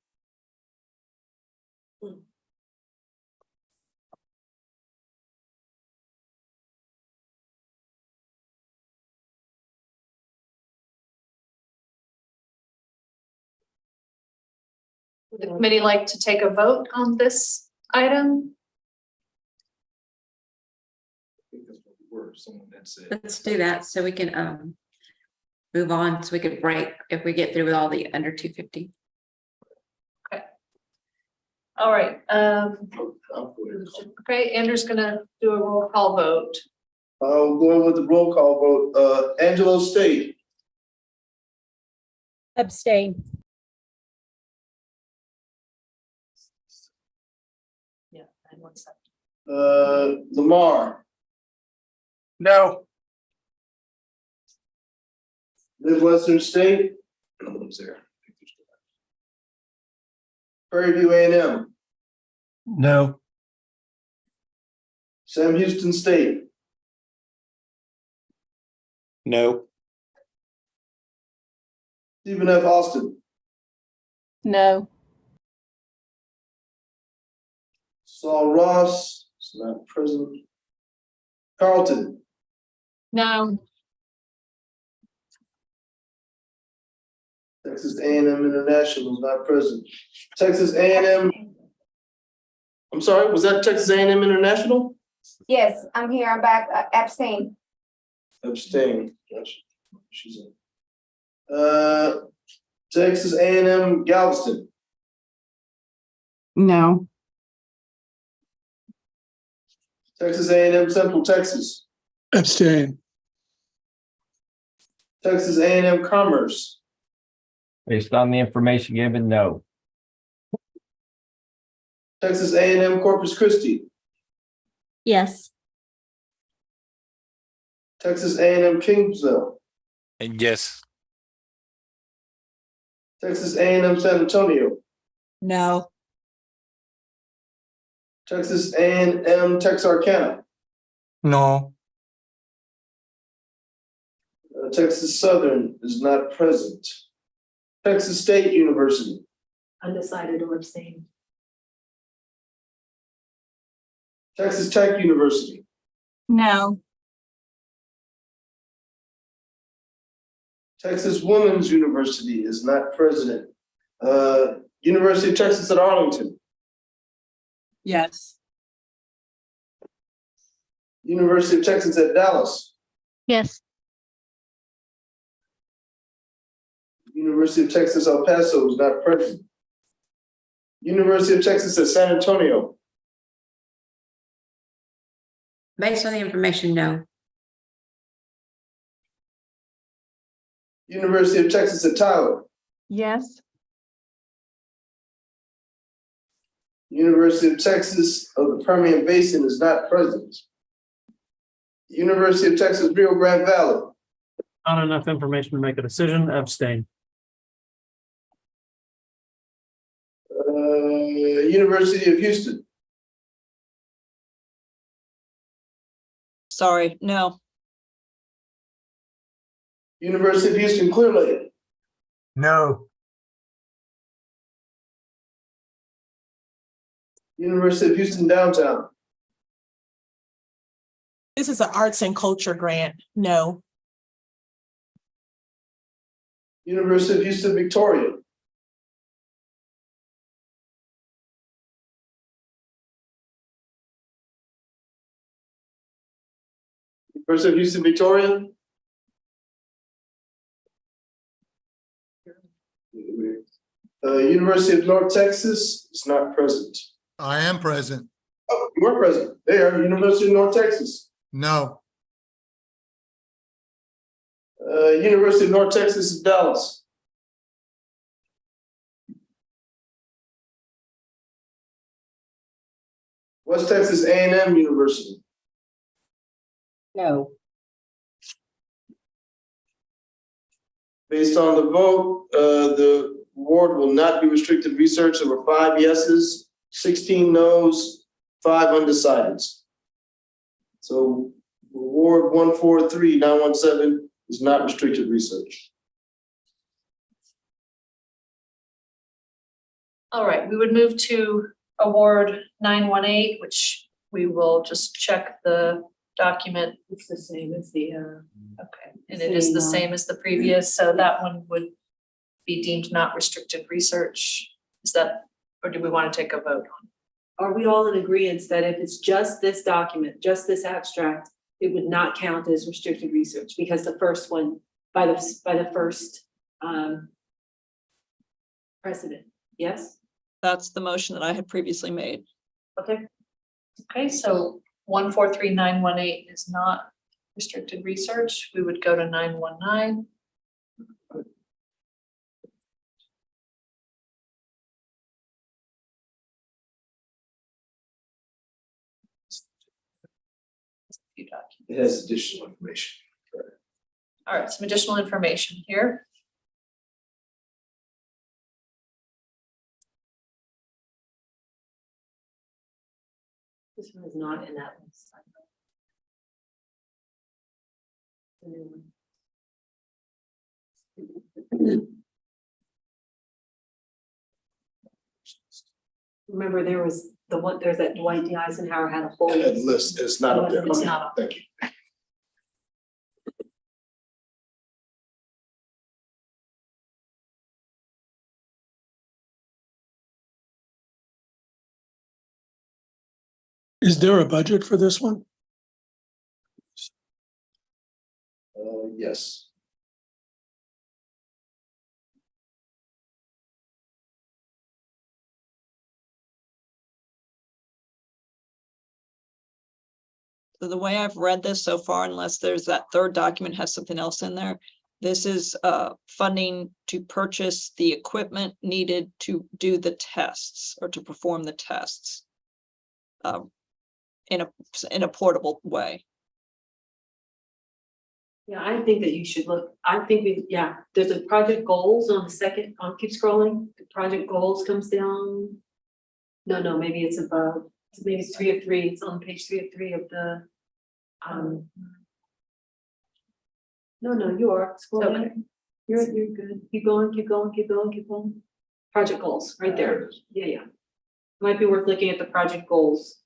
S2: Would the committee like to take a vote on this item?
S8: I think that's what we were, someone had said.
S7: Let's do that so we can move on, so we could break if we get through with all the under 250.
S2: All right,
S8: I'll go ahead and call.
S2: okay, Andrew's gonna do a roll call vote.
S8: I'll go in with the roll call vote. Angelo State,
S6: Abstain.
S2: Yeah, and 1 second.
S8: Lamar,
S5: No.
S8: Midwestern State. No one's there. Prairie View A&M,
S5: No.
S8: Sam Houston State,
S5: No.
S8: Stephen F. Austin,
S16: No.
S8: Saul Ross, is not present. Carlton,
S3: No.
S8: Texas A&M International is not present. Texas A&M. I'm sorry, was that Texas A&M International?
S19: Yes, I'm here. I'm back. Abstain.
S8: Abstain. Gotcha. She's in. Texas A&M Galveston,
S1: No.
S8: Texas A&M Central Texas,
S5: Abstain.
S8: Texas A&M Commerce,
S10: Based on the information given, no.
S8: Texas A&M Corpus Christi,
S9: Yes.
S8: Texas A&M Kingsville,
S17: And yes,
S8: Texas A&M San Antonio,
S15: No.
S8: Texas A&M Texarkana,
S5: No.
S8: Texas Southern is not present. Texas State University,
S13: Undecided or abstain.
S8: Texas Tech University,
S15: No.
S8: Texas Women's University is not present. University of Texas at Arlington,
S11: Yes.
S8: University of Texas at Dallas,
S19: Yes.
S8: University of Texas El Paso is not present. University of Texas at San Antonio,
S7: Based on the information, no.
S8: University of Texas at Tyler,
S14: Yes.
S8: University of Texas of the Permian Basin is not present. University of Texas Rio Grande Valley,
S4: Not enough information to make a decision. Abstain.
S8: University of Houston,
S12: Sorry, no.
S8: University of Houston Clear Lake,
S5: No.
S8: University of Houston Downtown,
S19: This is an arts and culture grant. No.
S8: University of Houston Victoria, University of Houston, Victoria. University of North Texas is not present.
S18: I am present.
S8: Oh, you are present. There, University of North Texas.
S18: No,
S8: University of North Texas is Dallas. West Texas A&M University.
S6: No.
S8: Based on the vote, the award will not be restricted research. There were 5 yeses, 16 noes, 5 undecideds. So award 143917 is not restricted research.
S2: All right, we would move to award 918, which we will just check the document.
S13: It's the same as the,
S2: Okay, and it is the same as the previous, so that one would be deemed not restricted research. Is that, or do we want to take a vote on?
S13: are we all in agreement that if it's just this document, just this abstract, it would not count as restricted research because the first one by the first precedent, yes?
S12: That's the motion that I had previously made.
S13: Okay.
S2: Okay, so 143918 is not restricted research. We would go to 919.
S8: It has additional information.
S2: All right, some additional information here.
S13: This one is not in that list. The new one. Remember, there was the one, there's that Dwight D. Eisenhower had a whole
S8: That list is not up there.
S2: It's not up.
S8: Thank you.
S5: Is there a budget for this one?
S8: Yes.
S12: So the way I've read this so far, unless there's that third document has something else in there, this is funding to purchase the equipment needed to do the tests or to perform the tests in a portable way.
S13: Yeah, I think that you should look, I think there's a project goals on the second, keep scrolling, the project goals comes down. No, maybe it's above, maybe it's 3 of 3, it's on page 3 of 3 of the, no, you are, scrolling.
S2: Okay.
S13: You're good, keep going. Project goals, right there, yeah. Might be worth looking at the project goals.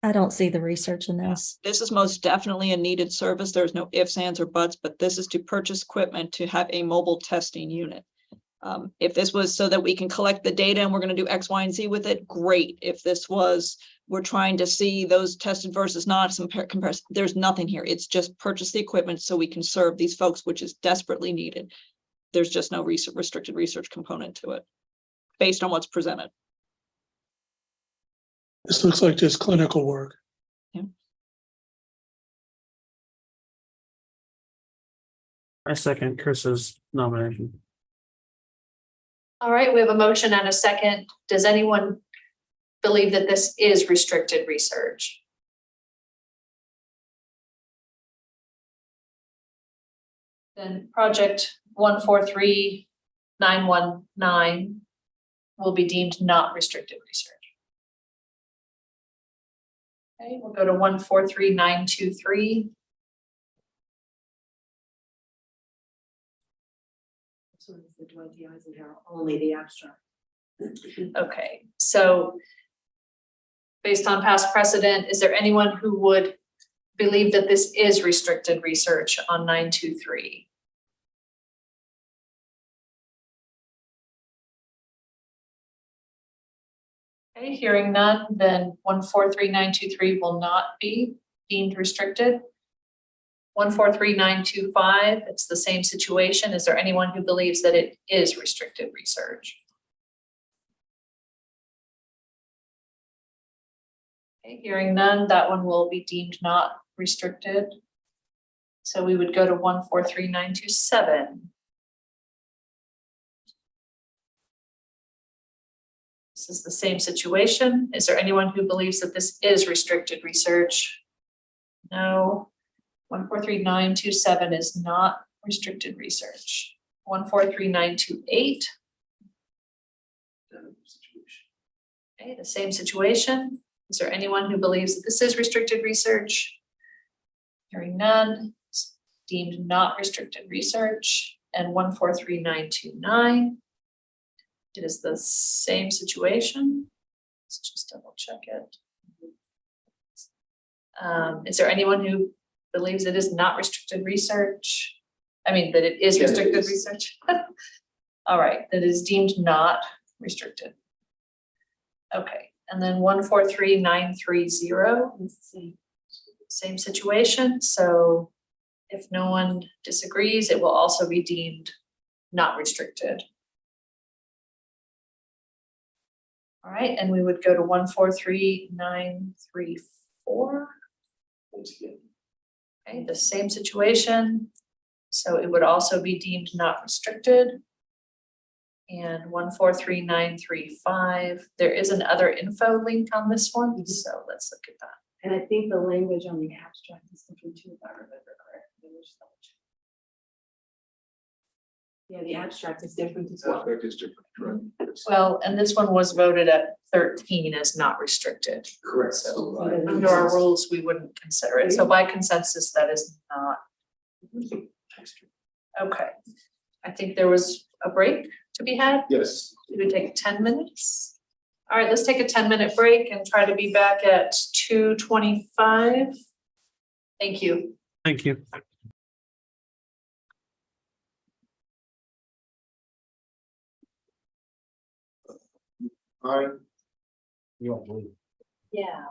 S9: I don't see the research in this.
S12: This is most definitely a needed service. There's no ifs, ands, or buts, but this is to purchase equipment to have a mobile testing unit. If this was so that we can collect the data and we're going to do X, Y, and Z with it, great. If this was, we're trying to see those tested versus not, some comparison, there's nothing here. It's just purchase the equipment so we can serve these folks, which is desperately needed. There's just no restricted research component to it based on what's presented.
S5: This looks like just clinical work.
S4: I second Chris's nomination.
S2: All right, we have a motion and a second. Does anyone believe that this is restricted research? Then project 143919 will be deemed not restricted research. Okay, we'll go to 143923.
S13: This one is the Dwight D. Eisenhower, only the abstract.
S2: Okay, so based on past precedent, is there anyone who would believe that this is restricted research on 923? Okay, hearing none, then 143923 will not be deemed restricted. 143925, it's the same situation. Is there anyone who believes that it is restricted research? Okay, hearing none, that one will be deemed not restricted. So we would go to 143927. This is the same situation. Is there anyone who believes that this is restricted research? No. 143927 is not restricted research. 143928. Okay, the same situation. Is there anyone who believes that this is restricted research? Hearing none, it's deemed not restricted research. And 143929. It is the same situation. Let's just double check it. Is there anyone who believes it is not restricted research? I mean, that it is
S8: Yes, it
S2: restricted
S8: is.
S2: research? All right, that is deemed not restricted. Okay, and then 143930. Same situation, so if no one disagrees, it will also be deemed not restricted. All right, and we would go to 143934. Okay, the same situation. So it would also be deemed not restricted. And 143935, there is an other info link on this one, so let's look at that.
S13: And I think the language on the abstract is different too, if I remember correctly. Let me just double check. Yeah, the abstract is different as well.
S8: Aspect is different, correct?
S2: Well, and this one was voted at 13 as not restricted.
S8: Correct.
S2: So
S8: So,
S2: under our rules, we wouldn't consider it. So by consensus, that is not. Okay. I think there was a break to be had.
S8: yes.
S2: Did we take 10 minutes? All right, let's take a 10-minute break and try to be back at 2:25. Thank you.
S4: Thank you.
S8: All right.
S10: You don't believe,
S2: Yeah.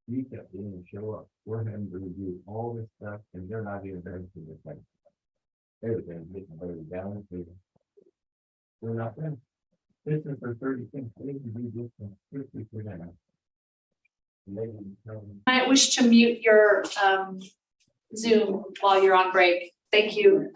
S10: you kept being show up, we're having to review all this stuff, and they're not even there to the thing. Everything's getting voted down, we're not there. This is for 30 things, they can do this in 50%.
S2: I wish to mute your Zoom while you're on break. Thank you.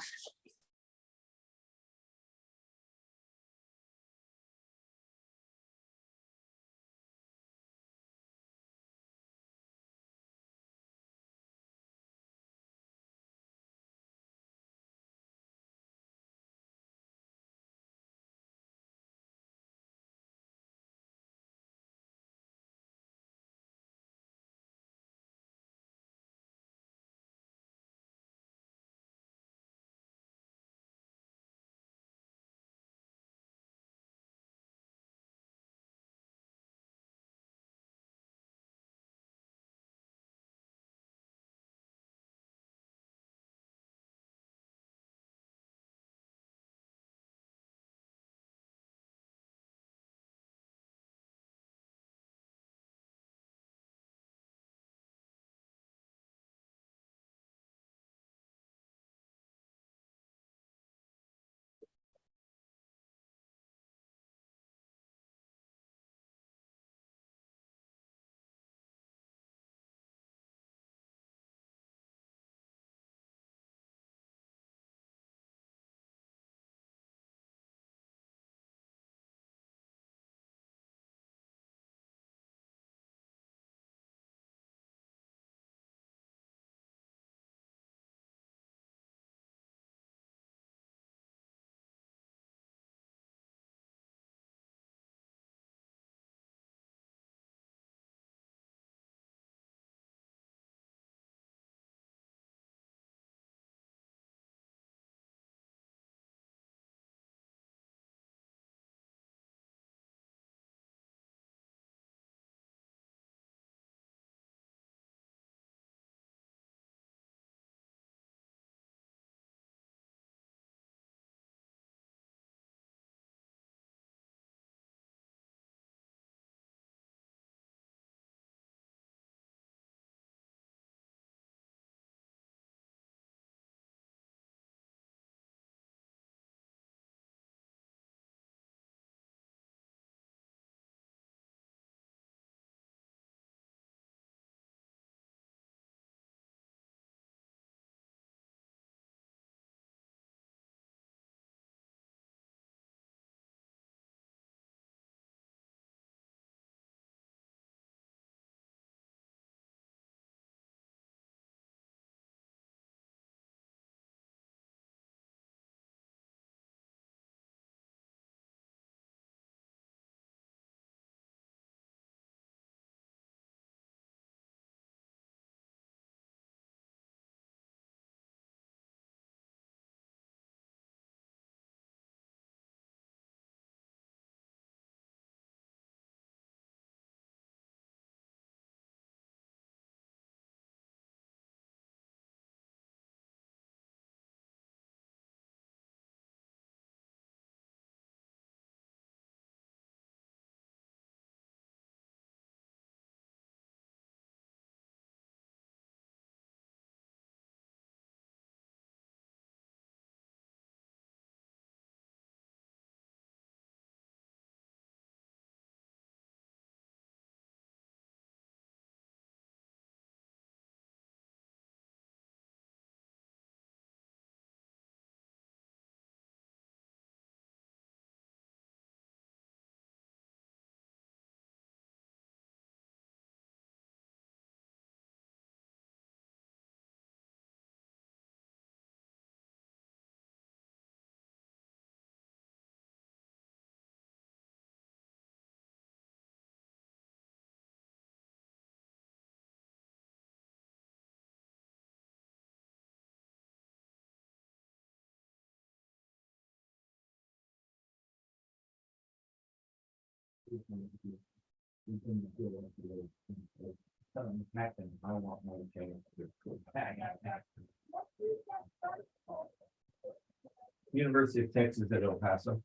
S10: University of Texas at El Paso.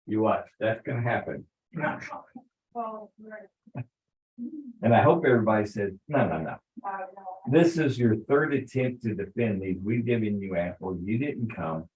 S10: You watch, that's gonna happen. And I hope everybody said, no. This is your third attempt to defend these. We've given you ample. You didn't come.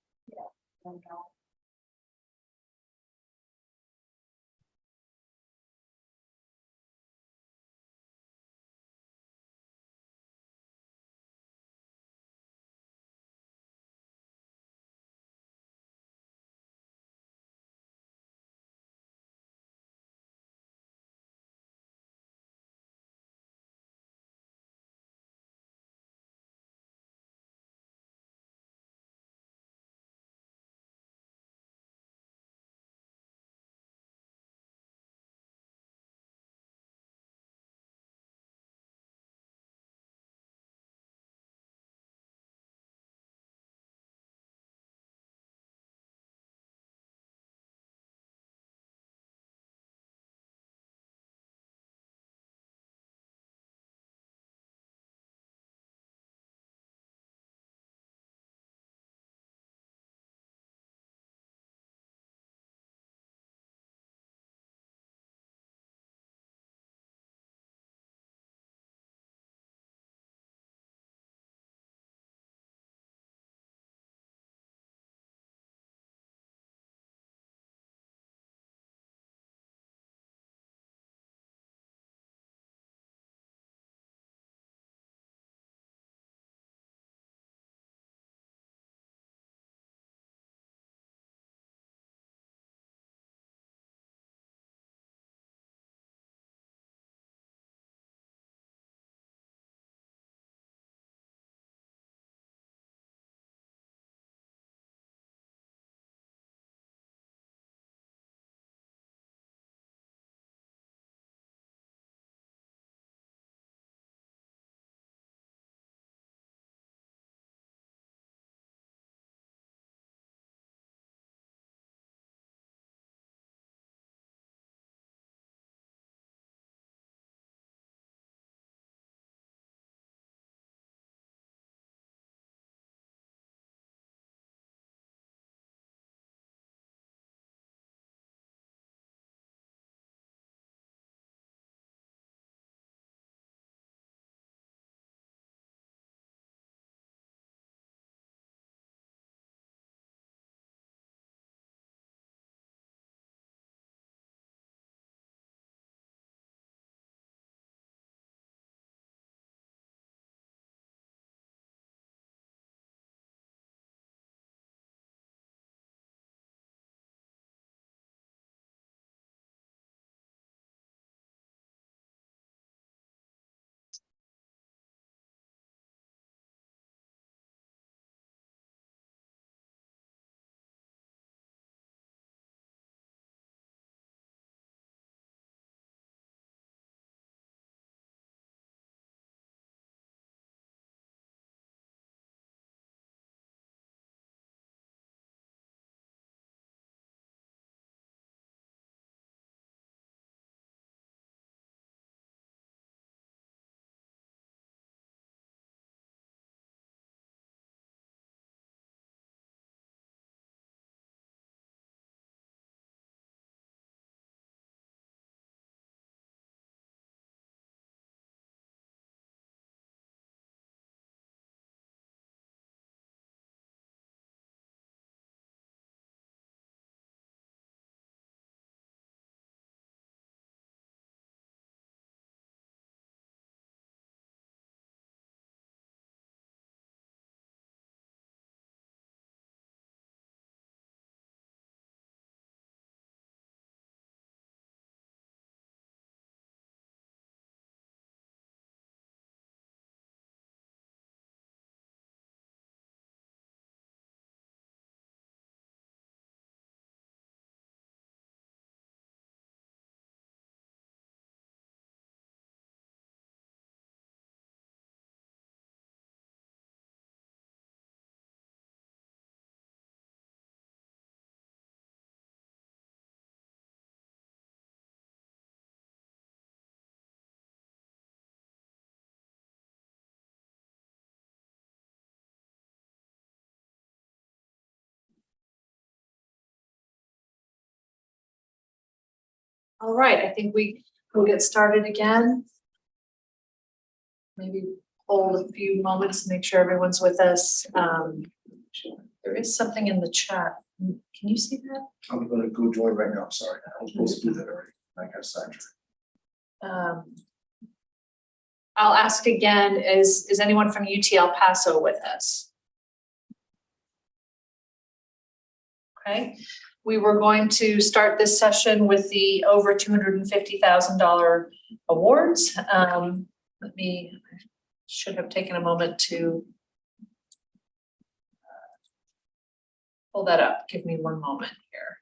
S2: All right, I think we will get started again. Maybe hold a few moments to make sure everyone's with us. There is something in the chat. Can you see that?
S8: I'm gonna go join right now, sorry, I was supposed to do that already, I got sidetracked.
S2: I'll ask again, is anyone from UT El Paso with us? Okay, we were going to start this session with the over $250,000 awards. I should have taken a moment to pull that up. Give me one moment here.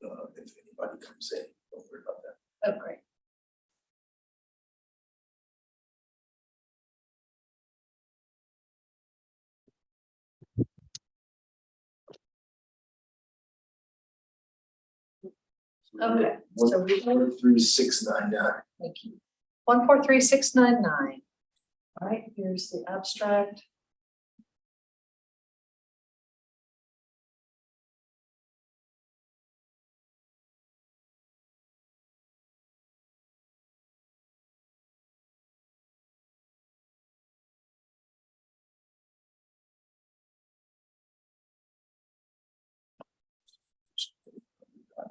S8: If anybody comes in, don't worry about that.
S2: Oh, great. Okay, so we
S8: 143,699.
S2: Thank you. 143699. All right, here's the abstract.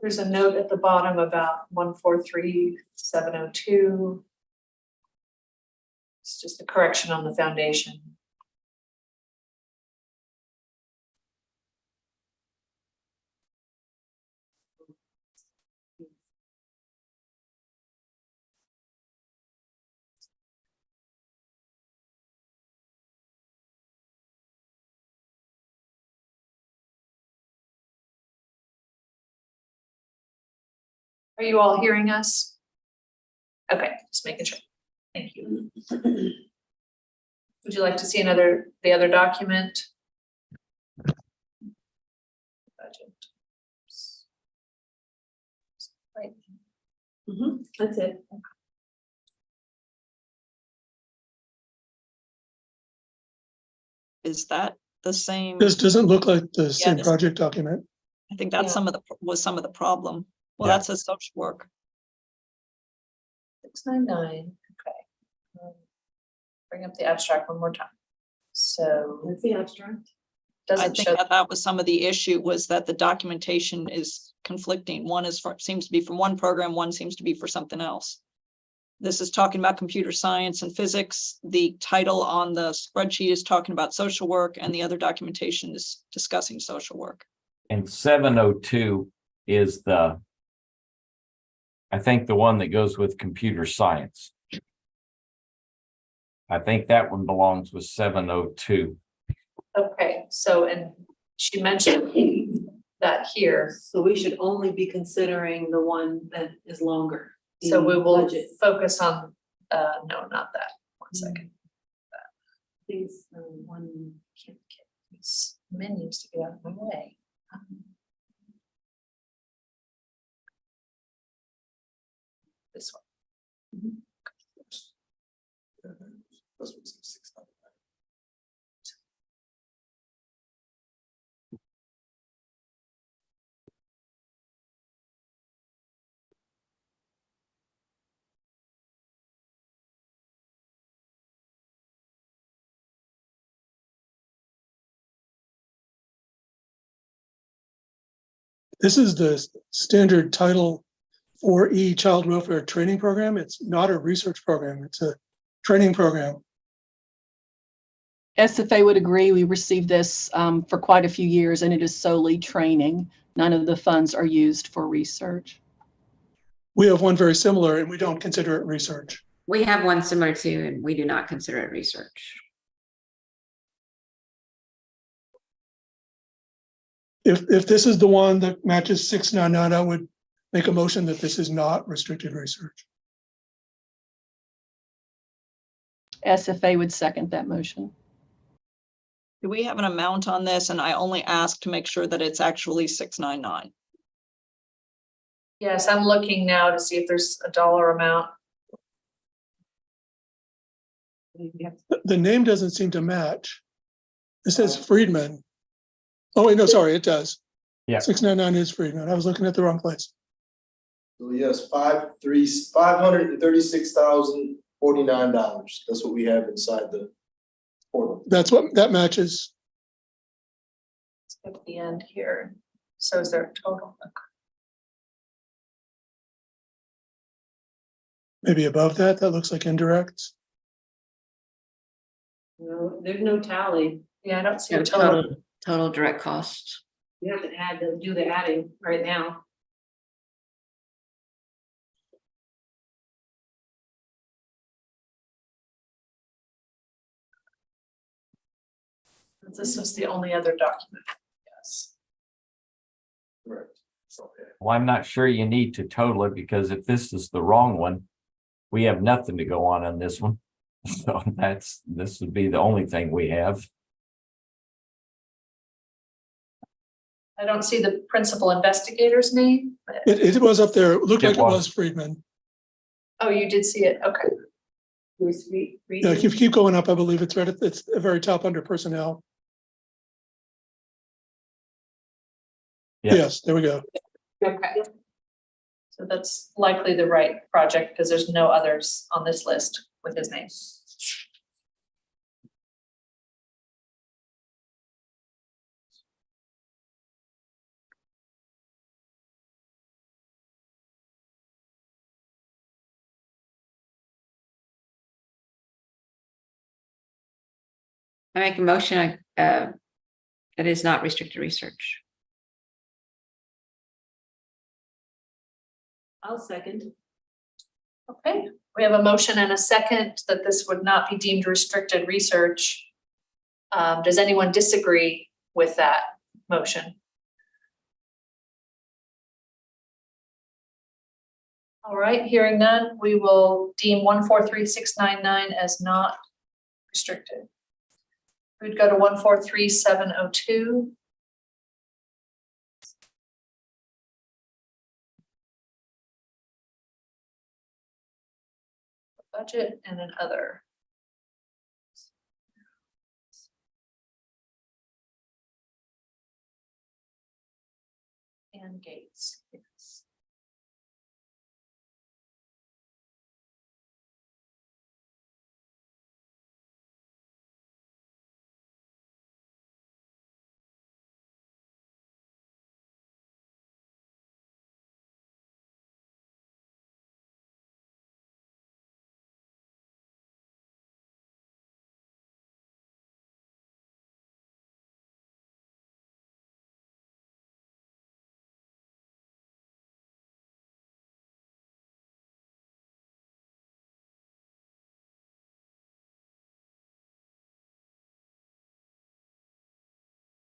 S2: There's a note at the bottom about 143702. It's just a correction on the foundation. Are you all hearing us? Okay, just making sure. Thank you. Would you like to see the other document? Budget. Right.
S13: That's it.
S12: Is that the same?
S5: This doesn't look like the same
S12: this-
S5: project document.
S12: I think that's
S2: Yeah.
S12: some of the problem. Well,
S10: Yeah.
S12: that's a social work.
S2: 699, okay. Bring up the abstract one more time. So
S13: That's the abstract.
S12: I
S2: doesn't
S12: think
S2: show,
S12: that was some of the issue was that the documentation is conflicting. One seems to be from one program, one seems to be for something else. This is talking about computer science and physics. The title on the spreadsheet is talking about social work, and the other documentation is discussing social work.
S10: And 702 is I think the one that goes with computer science. I think that one belongs with 702.
S2: okay, so, and she mentioned that here.
S13: So we should only be considering the one that is longer.
S2: So we
S13: the
S2: will
S13: budget.
S2: focus on, no, not that. One second.
S13: Please, one.
S2: This men needs to get out of my way. This one.
S8: That's what's 699.
S5: This is the standard title 4E Child Welfare Training Program. It's not a research program. It's a training program.
S16: SFA would agree. We received this for quite a few years, and it is solely training. None of the funds are used for research.
S5: We have one very similar and we don't consider it research.
S7: We have one similar to, and we do not consider it research.
S5: If this is the one that matches 699, I would make a motion that this is not restricted research.
S16: SFA would second that motion.
S12: Do we have an amount on this? And I only ask to make sure that it's actually 699.
S2: Yes, I'm looking now to see if there's a dollar amount.
S5: The name doesn't seem to match. It says Friedman. Oh, wait, no, sorry, it does.
S10: Yeah.
S5: 699 is Friedman. I was looking at the wrong place.
S8: So yes, $536,049. That's what we have inside the portal.
S5: That's what, that matches.
S2: Let's go to the end here. So is there a total?
S5: Maybe above that, that looks like indirects.
S13: No, there's no tally.
S2: Yeah, I don't see a total.
S7: Total direct costs.
S13: You have to do the adding right now.
S2: This is the only other document. Yes.
S8: Correct. Okay.
S10: Well, I'm not sure you need to total it because if this is the wrong one, we have nothing to go on this one. So this would be the only thing we have.
S2: I don't see the principal investigator's name. But
S5: It was up there. It looked like it
S10: was.
S5: was Friedman.
S2: oh, you did see it. Okay.
S5: Yeah, keep going up. I believe it's right at it's the very top under personnel.
S10: Yeah.
S5: Yes, there we go.
S2: Okay. So that's likely the right project because there's no others on this list with his name.
S7: I make a motion that is not restricted research.
S13: I'll second.
S2: Okay, we have a motion and a second that this would not be deemed restricted research. Does anyone disagree with that motion? All right, hearing none, we will deem 143699 as not restricted. We'd go to 143702. Budget and an other. And Gates, yes.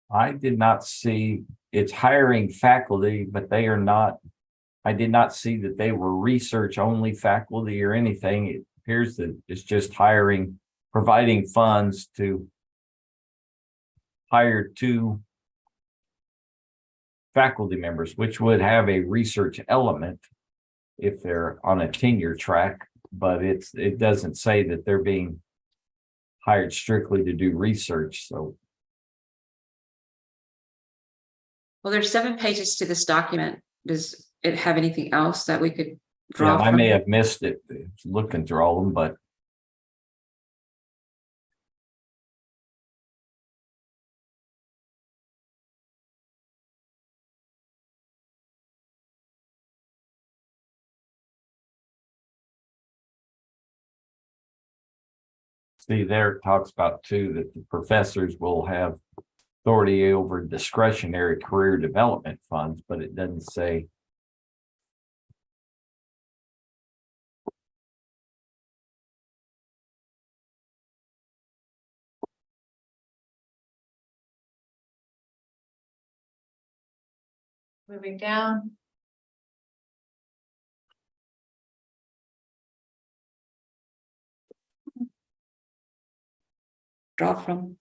S10: I did not see it's hiring faculty, but they are not. I did not see that they were research only faculty or anything. It appears that it's just hiring, providing funds to hire 2 faculty members, which would have a research element if they're on a tenure track, but it doesn't say that they're being hired strictly to do research. So
S7: Well, there's 7 pages to this document. Does it have anything else that we could
S10: yeah,
S7: draw
S10: I
S7: from
S10: may
S7: it?
S10: have missed it looking through all of them, but See, there it talks about too, that the professors will have authority over discretionary career development funds, but it doesn't say.
S2: Moving down.
S7: Draw from.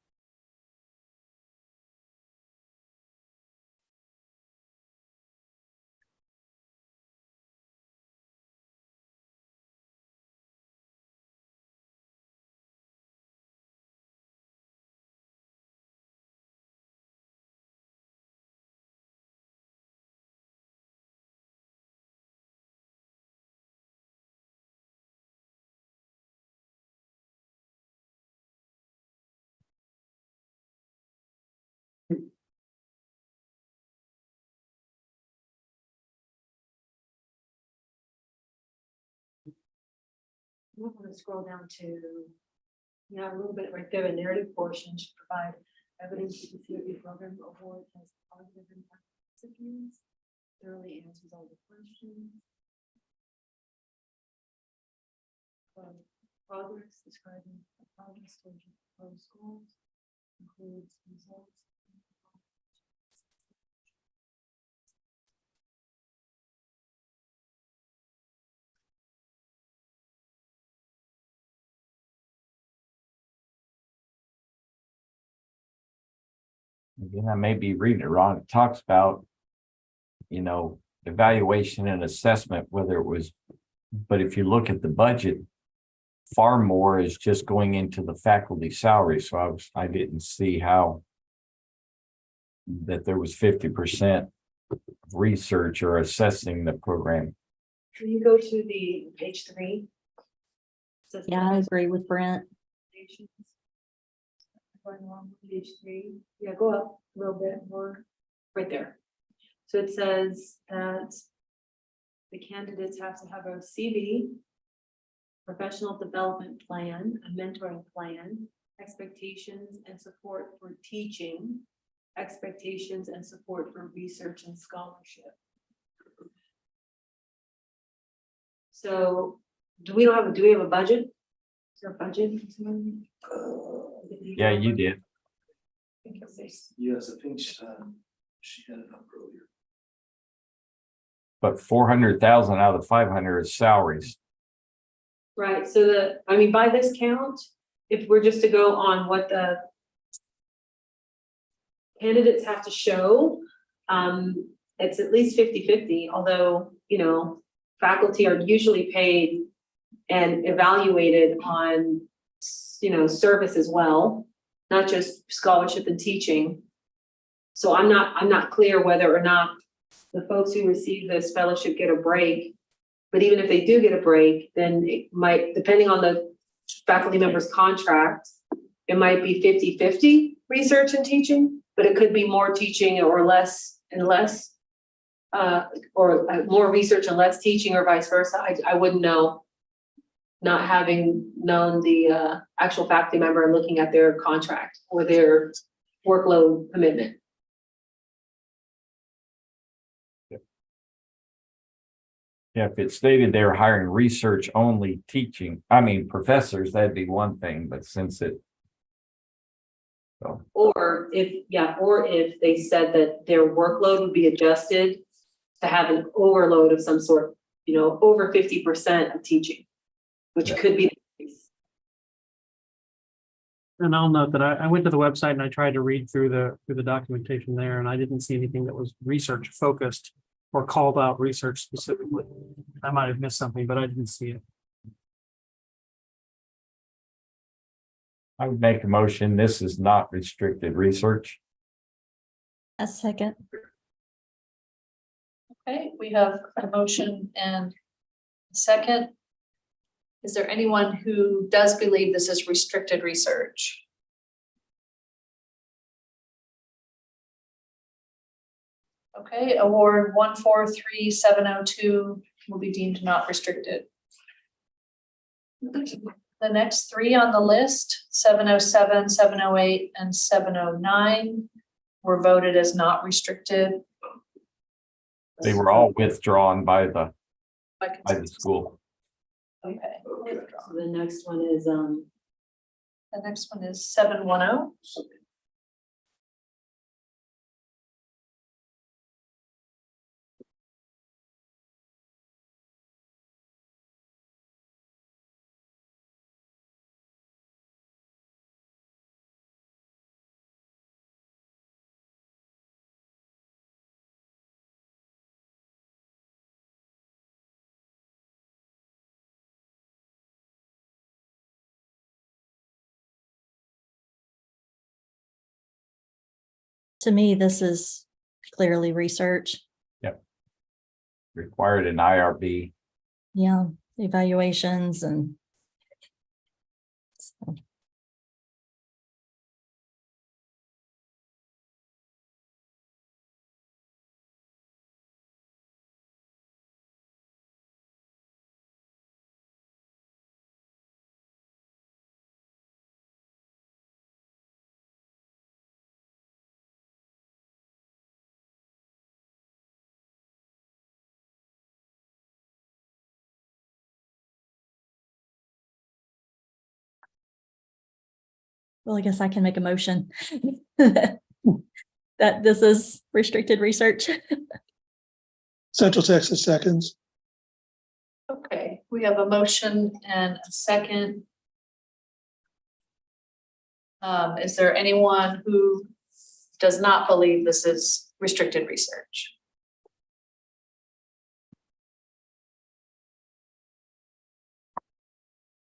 S13: I'm going to scroll down to, yeah, a little bit right there, the narrative portion should provide evidence that the COE program award has positive impact on recipients, thoroughly answers all the questions. Progress describing the progress towards your proposed goals includes results.
S10: Again, I may be reading it wrong. It talks about, evaluation and assessment, whether it was, but if you look at the budget, far more is just going into the faculty salary. So I didn't see how that there was 50% research or assessing the program.
S13: Can you go to the page 3?
S9: Yeah, I agree with Brent.
S13: Going along with page 3. Yeah, go up a little bit more. Right there. So it says that the candidates have to have a CV, professional development plan, a mentoring plan, expectations and support for teaching, expectations and support for research and scholarship. So do we have a budget? Is there a budget?
S10: Yeah, you did.
S8: Yes, I think she had it up earlier.
S10: But 400,000 out of the 500 is salaries.
S13: Right, so by this count, if we're just to go on what the candidates have to show, it's at least 50-50, although, faculty are usually paid and evaluated on, service as well, not just scholarship and teaching. So I'm not clear whether or not the folks who receive this fellowship get a break. But even if they do get a break, then it might, depending on the faculty member's contract, it might be 50-50 research and teaching, but it could be more teaching or less and less, or more research and less teaching, or vice versa. I wouldn't know, not having known the actual faculty member and looking at their contract or their workload commitment.
S10: Yeah, if it stated they were hiring research only professors, that'd be one thing, but since it. So,
S13: Or if they said that their workload would be adjusted to have an overload of some sort, over 50% of teaching, which could be the case.
S4: And I'll note that I went to the website and I tried to read through the documentation there, and I didn't see anything that was research focused or called out research specifically. I might have missed something, but I didn't see it.
S10: I would make a motion. This is not restricted research.
S9: A second.
S2: Okay, we have a motion and a second. Is there anyone who does believe this is restricted research? Okay, award 143702 will be deemed not restricted. The The next three on the list, 707, 708, and 709, were voted as not restricted.
S10: They were all withdrawn by the
S2: by
S10: by the
S2: consensus.
S10: school.
S2: Okay.
S13: So the next one is,
S2: The next one is 710.
S9: To me, this is clearly research.
S10: Yep. Required an IRB.
S9: Yeah, evaluations and. So, well, I guess I can make a motion that this is restricted research.
S5: Central Texas seconds.
S2: Okay, we have a motion and a second. Is there anyone who does not believe this is restricted research?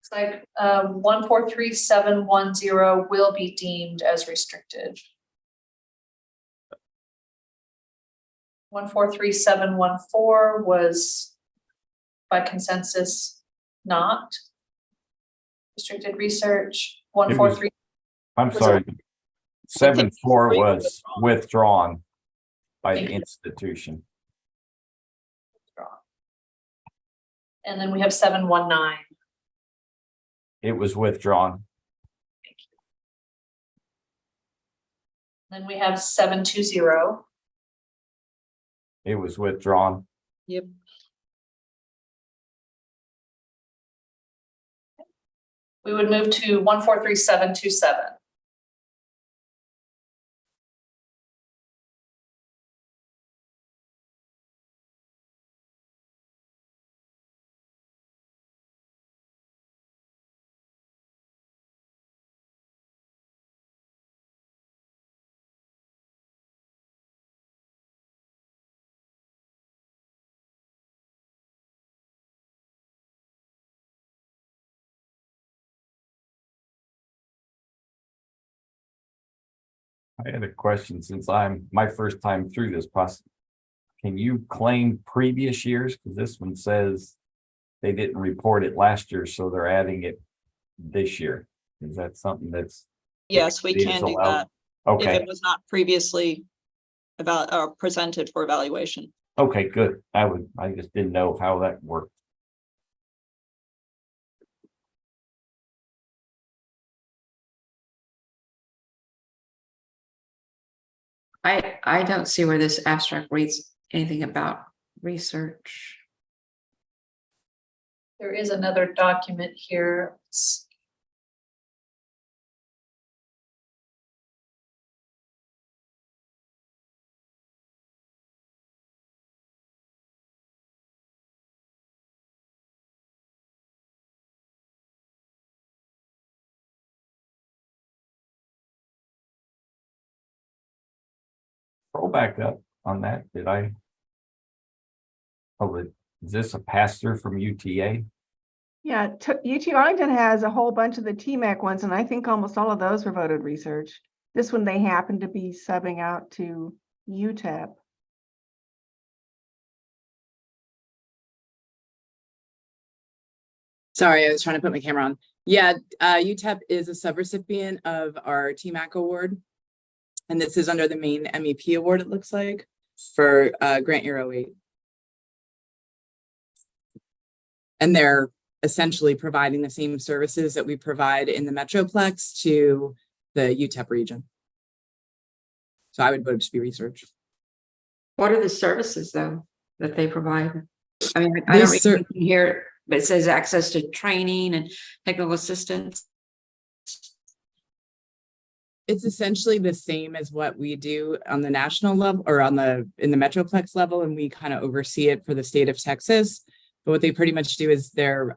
S2: It's like 143710 will be deemed as restricted. 143714 was by consensus not restricted research. 143.
S10: I'm
S2: Was
S10: sorry.
S2: it-
S10: 7-4 was withdrawn by the institution.
S2: And then we have 719.
S10: It was withdrawn.
S2: Then we have 720.
S10: It was withdrawn.
S12: Yep.
S2: We would move to 143727.
S10: I had a question since I'm my first time through this process. Can you claim previous years? Because this one says they didn't report it last year, so they're adding it this year. Is that something that's?
S12: Yes, we
S10: is
S12: can do
S10: allowed?
S12: that. If
S10: Okay,
S12: it was not previously presented for evaluation.
S10: okay, good. I just didn't know how that worked.
S7: I don't see where this abstract reads anything about research.
S2: There is another document here.
S10: Roll back up on that. Did I? Oh, is this a pass through from UTA?
S14: Yeah, UT Arlington has a whole bunch of the TMAC ones, and I think almost all of those were voted research. This one, they happen to be subbing out to UTEP.
S11: Sorry, I was trying to put my camera on. Yeah, UTEP is a subrecipient of our TMAC award. And this is under the main MEP award, it looks like, for grant year 08. And they're essentially providing the same services that we provide in the Metroplex to the UTEP region. So I would vote to be research.
S7: What are the services though that they provide? I mean, I don't really hear, but it says access to training and technical assistance.
S11: It's essentially the same as what we do on the national level or in the Metroplex level, and we kind of oversee it for the state of Texas. But what they pretty much do is they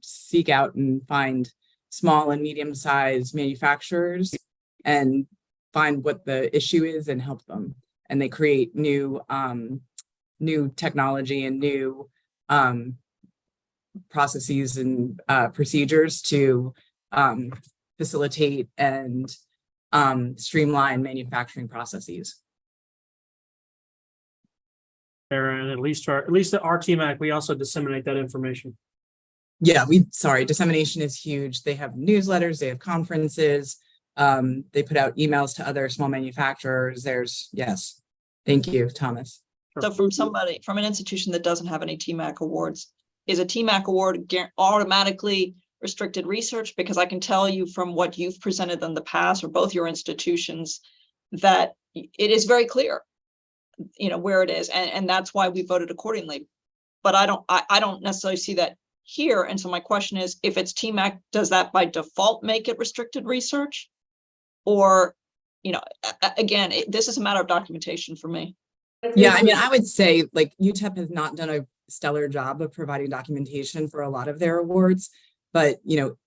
S11: seek out and find small and medium-sized manufacturers and find what the issue is and help them. And they create new technology and new processes and procedures to facilitate and streamline manufacturing processes.
S4: And at least at our TMAC, we also disseminate that information.
S11: Yeah, dissemination is huge. They have newsletters, they have conferences, they put out emails to other small manufacturers. Yes. Thank you, Thomas.
S12: So from an institution that doesn't have any TMAC awards, is a TMAC award automatically restricted research? Because I can tell you from what you've presented in the past, or both your institutions, that it is very clear, where it is, and that's why we voted accordingly. But I don't necessarily see that here. And so my question is, if it's TMAC, does that by default make it restricted research? Or, again, this is a matter of documentation for me.
S11: Yeah, I mean, I would say like UTEP has not done a stellar job of providing documentation for a lot of their awards. But,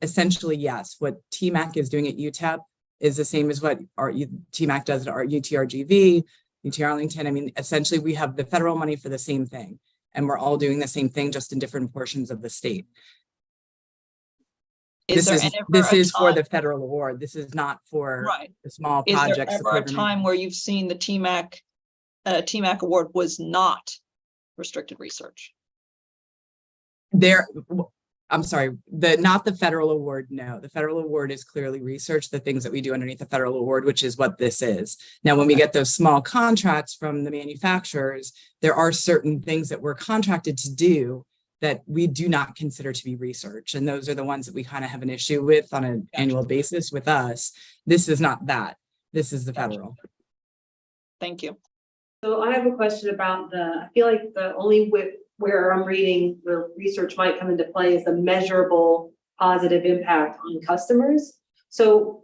S11: essentially, yes, what TMAC is doing at UTEP is the same as what our TMAC does at our UTRGV, UT Arlington. I mean, essentially, we have the federal money for the same thing, and we're all doing the same thing, just in different portions of the state. This is for the federal award. This is not for the small projects.
S12: Is there ever a time where you've seen the TMAC award was not restricted research?
S11: I'm sorry, not the federal award. No, the federal award is clearly research, the things that we do underneath the federal award, which is what this is. Now, when we get those small contracts from the manufacturers, there are certain things that we're contracted to do that we do not consider to be research. And those are the ones that we kind of have an issue with on an annual basis with us. This is not that. This is the federal.
S12: Thank you.
S13: So I have a question about I feel like the only where I'm reading where research might come into play is the measurable positive impact on customers. So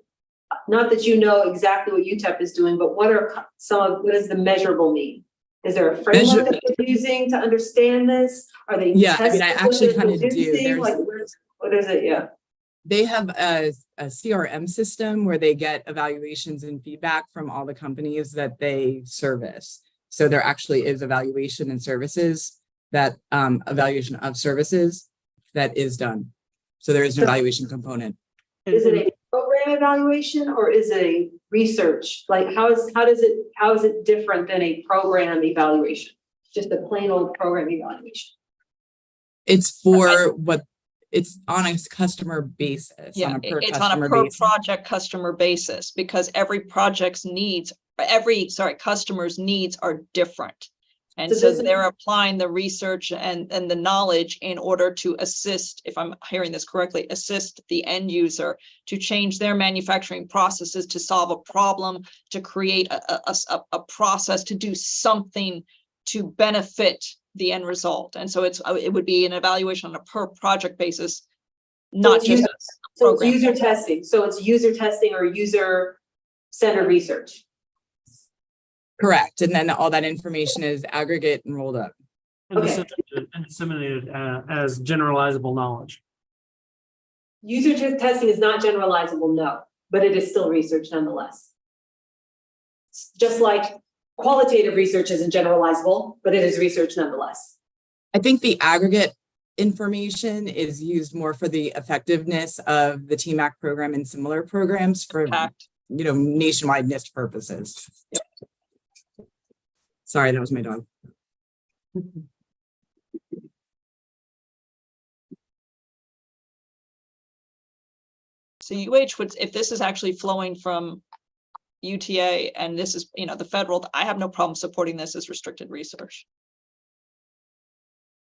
S13: not that you know exactly what UTEP is doing, but what does the measurable mean? Is there a framework that they're using to understand this? Are they
S11: I actually kind of do.
S13: What is it? Yeah.
S11: They have a CRM system where they get evaluations and feedback from all the companies that they service. So there actually is evaluation of services that is done. So there is an evaluation component.
S13: Is it a program evaluation or is it a research? Like how is it different than a program evaluation? Just a plain old program evaluation.
S11: It's it's on a customer basis.
S12: Yeah, it's on a per project customer basis, because every customer's needs are different. And so they're applying the research and the knowledge in order to assist, if I'm hearing this correctly, assist the end user to change their manufacturing processes, to solve a problem, to create a process, to do something to benefit the end result. And so it would be an evaluation on a per project basis, not just a program.
S13: It's user testing. So it's user testing or user-centered research.
S11: Correct. And then all that information is aggregate and rolled up.
S4: And disseminated as generalizable knowledge.
S13: User testing is not generalizable, no, but it is still research nonetheless. Just like qualitative research isn't generalizable, but it is research nonetheless.
S11: I think the aggregate information is used more for the effectiveness of the TMAC program and similar programs for, nationwide NIST purposes. Yep. Sorry, that was my dog.
S12: So if this is actually flowing from UTA and this is, the federal, I have no problem supporting this as restricted research.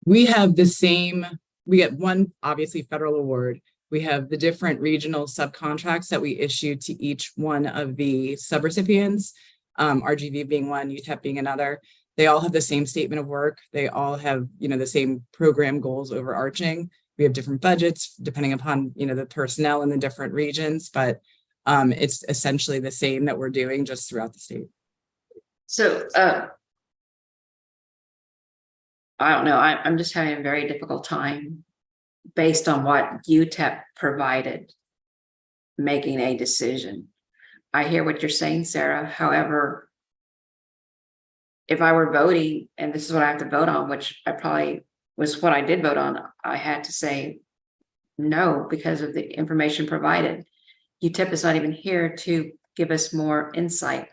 S11: We have the same, we get one obviously federal award. We have the different regional subcontracts that we issue to each one of the subrecipients, RGV being one, UTEP being another. They all have the same statement of work. They all have, the same program goals overarching. We have different budgets depending upon, the personnel in the different regions, but it's essentially the same that we're doing just throughout the state.
S7: So, I don't know, I'm just having a very difficult time based on what UTEP provided, making a decision. I hear what you're saying, Sarah. However, if I were voting, and this is what I have to vote on, which I probably was what I did vote on, I had to say no because of the information provided. UTEP is not even here to give us more insight,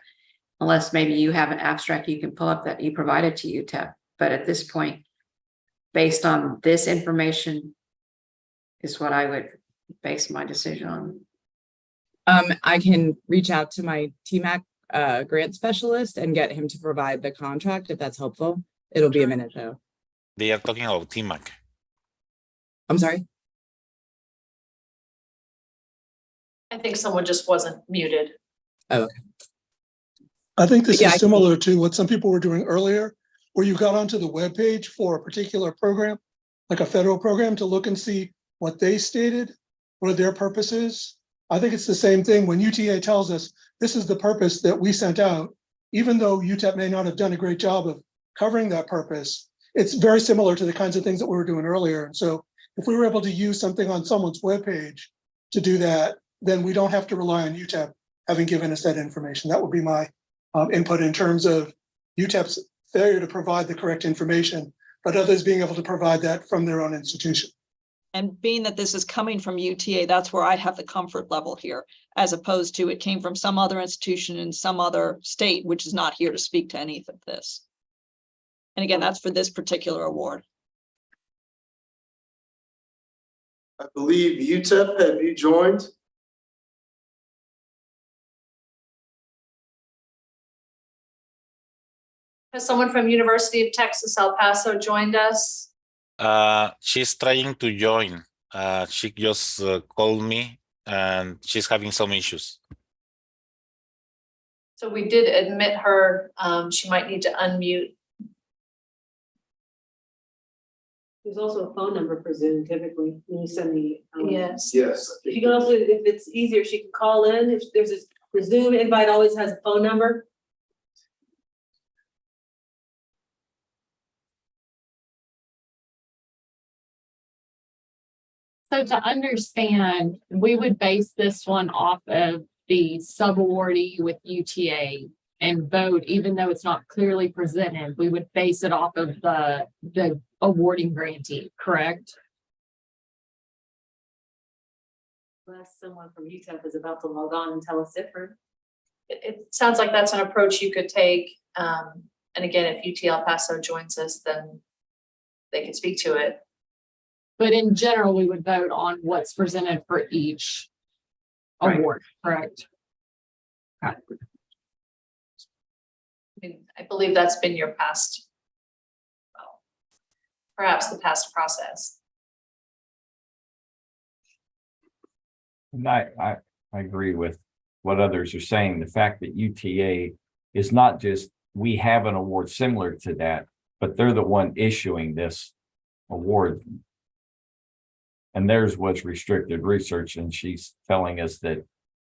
S7: unless maybe you have an abstract you can pull up that you provided to UTEP. But at this point, based on this information, is what I would base my decision on.
S11: I can reach out to my TMAC grant specialist and get him to provide the contract if that's helpful. It'll be a minute though.
S17: They are talking about TMAC.
S11: I'm sorry.
S2: I think someone just wasn't muted.
S11: Oh, okay.
S5: I think this
S11: Yeah,
S5: is similar to what some people were doing earlier, where you got onto the webpage for a particular program, like a federal program, to look and see what they stated, what their purpose is. I think it's the same thing when UTA tells us this is the purpose that we sent out, even though UTEP may not have done a great job of covering that purpose. It's very similar to the kinds of things that we were doing earlier. And so if we were able to use something on someone's webpage to do that, then we don't have to rely on UTEP having given us that information. That would be my input in terms of UTEP's failure to provide the correct information, but others being able to provide that from their own institution.
S12: And being that this is coming from UTA, that's where I have the comfort level here, as opposed to it came from some other institution in some other state, which is not here to speak to any of this. And again, that's for this particular award.
S8: I believe UTEP, have you joined?
S2: Has someone from University of Texas, El Paso joined us?
S17: She's trying to join. She just called me and she's having some issues.
S2: So we did admit her. She might need to unmute.
S13: There's also a phone number for Zoom typically when you send the.
S2: Yes.
S8: Yes.
S13: She can also, if it's easier, she can call in. If there's the Zoom invite always has a phone number.
S3: So to understand, we would base this one off of the subawardee with UTA and vote, even though it's not clearly presented, we would base it off of the awarding grantee, correct?
S13: Unless someone from UTEP is about to log on and tell us different.
S2: It sounds like that's an approach you could take. And again, if UT El Paso joins us, then they can speak to it.
S3: But in general, we would vote on what's presented for each award, correct? Okay.
S2: I mean, I believe that's been your past, well, perhaps the past process.
S10: And I agree with what others are saying. The fact that UTA is not just, we have an award similar to that, but they're the one issuing this award. And theirs was restricted research, and she's telling us that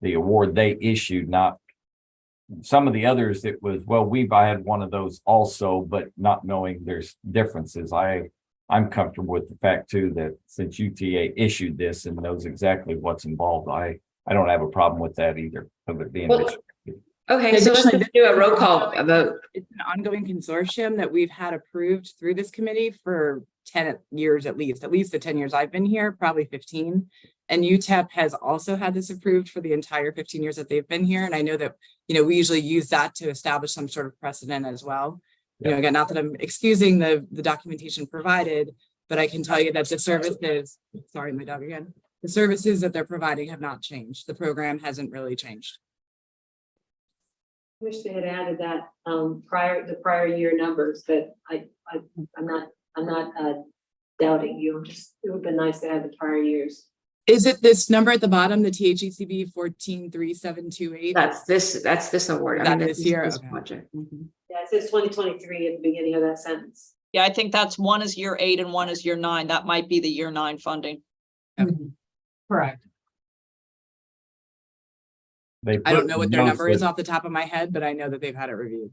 S10: the award they issued, not some of the others, it was, well, I had one of those also, but not knowing there's differences. I'm comfortable with the fact too, that since UTA issued this and knows exactly what's involved, I don't have a problem with that either, of it being restricted.
S7: Okay, so let's just do a roll call vote.
S11: It's an ongoing consortium that we've had approved through this committee for 10 years at least the 10 years I've been here, probably 15. And UTEP has also had this approved for the entire 15 years that they've been here. And I know that, we usually use that to establish some sort of precedent as well. Again, not that I'm excusing the documentation provided, but I can tell you that the services, sorry, my dog again, the services that they're providing have not changed. The program hasn't really changed.
S13: Wish they had added that the prior year numbers, but I'm not nice to have the prior years.
S11: Is it this number at the bottom, the THECB 143728?
S7: That's this award. I
S11: That
S7: mean,
S11: this year?
S7: this
S11: Okay.
S7: project. Mhm.
S13: Yeah, it says 2023 at the beginning of that sentence.
S12: Yeah, I think that's one is year 8 and one is year 9. That might be the year 9 funding.
S3: Correct.
S10: They
S11: I don't
S10: put
S11: know
S10: the
S11: what their
S10: notes
S11: number is
S10: that-
S11: off the top of my head, but I know that they've had it reviewed.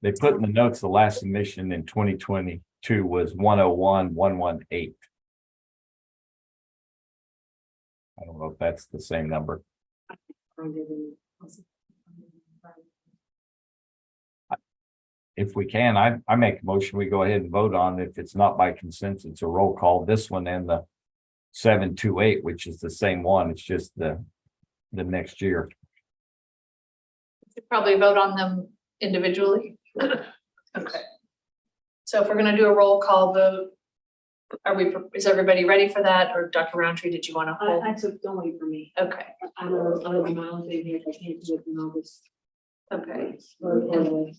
S10: They put in the notes, the last submission in 2022 was 101,118. I don't know if that's the same number. If we can, I make a motion, we go ahead and vote on it. If it's not by consensus, a roll call, this one and the 728, which is the same one. It's just the next year.
S2: Should probably vote on them individually. Okay. So if we're gonna do a roll call vote, is everybody ready for that? Or Dr. Roundtree, did you want to hold?
S13: I took, don't wait for me.
S2: Okay,
S13: I don't know my own thing here. I can't do it in August.
S2: okay.
S13: Or-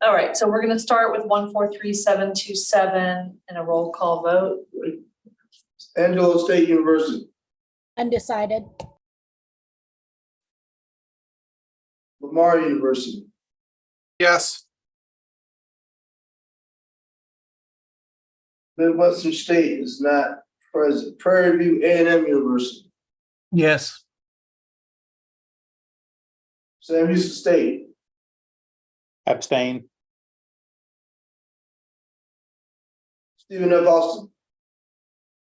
S2: All right, so we're gonna start with 143727 and a roll call vote.
S8: Angelo State University,
S6: Undecided.
S8: Lamar University,
S18: Yes.
S8: Midwestern State is not present. Prairie View A&M University,
S4: Yes.
S8: Sam Houston State,
S18: Abstain.
S8: Stephen F. Austin,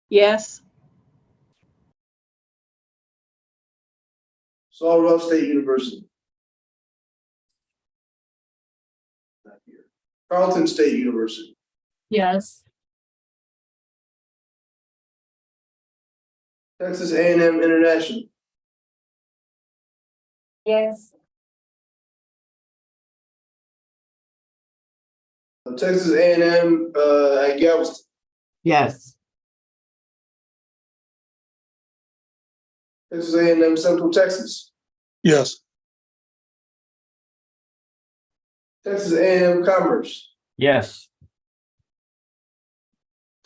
S12: Yes.
S8: Saul Ruff State University. Not here. Carleton State University,
S3: Yes.
S8: Texas A&M International,
S19: Yes.
S8: Texas A&M at Galveston,
S15: Yes.
S8: Texas A&M Central Texas,
S5: Yes.
S8: Texas A&M Commerce,
S10: Yes.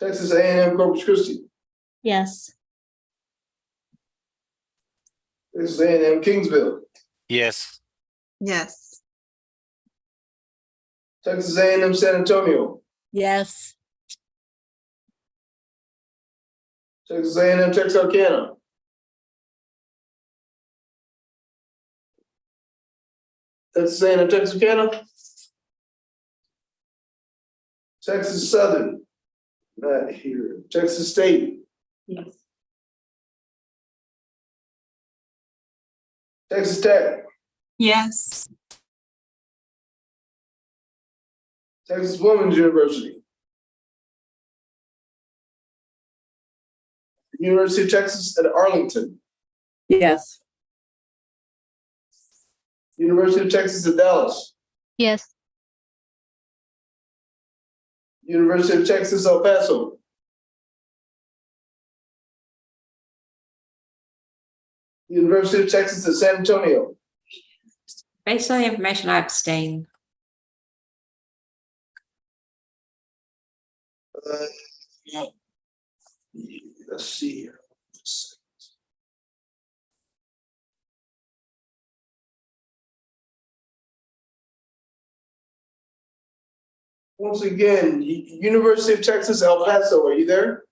S8: Texas A&M Corpus Christi,
S9: Yes.
S8: Texas A&M Kingsville,
S17: Yes.
S19: Yes.
S8: Texas A&M San Antonio,
S15: Yes.
S8: Texas A&M Texarkana, Texas A&M Texarkana, Texas Southern, not here, Texas State,
S13: Yes.
S8: Texas Tech,
S19: Yes.
S8: Texas Women's University, University of Texas at Arlington,
S15: Yes.
S8: University of Texas at Dallas,
S19: Yes.
S8: University of Texas El Paso, University of Texas at San Antonio,
S7: Based on the information, I abstain.
S8: Let's see here. Once again, University of Texas, El Paso, are you there?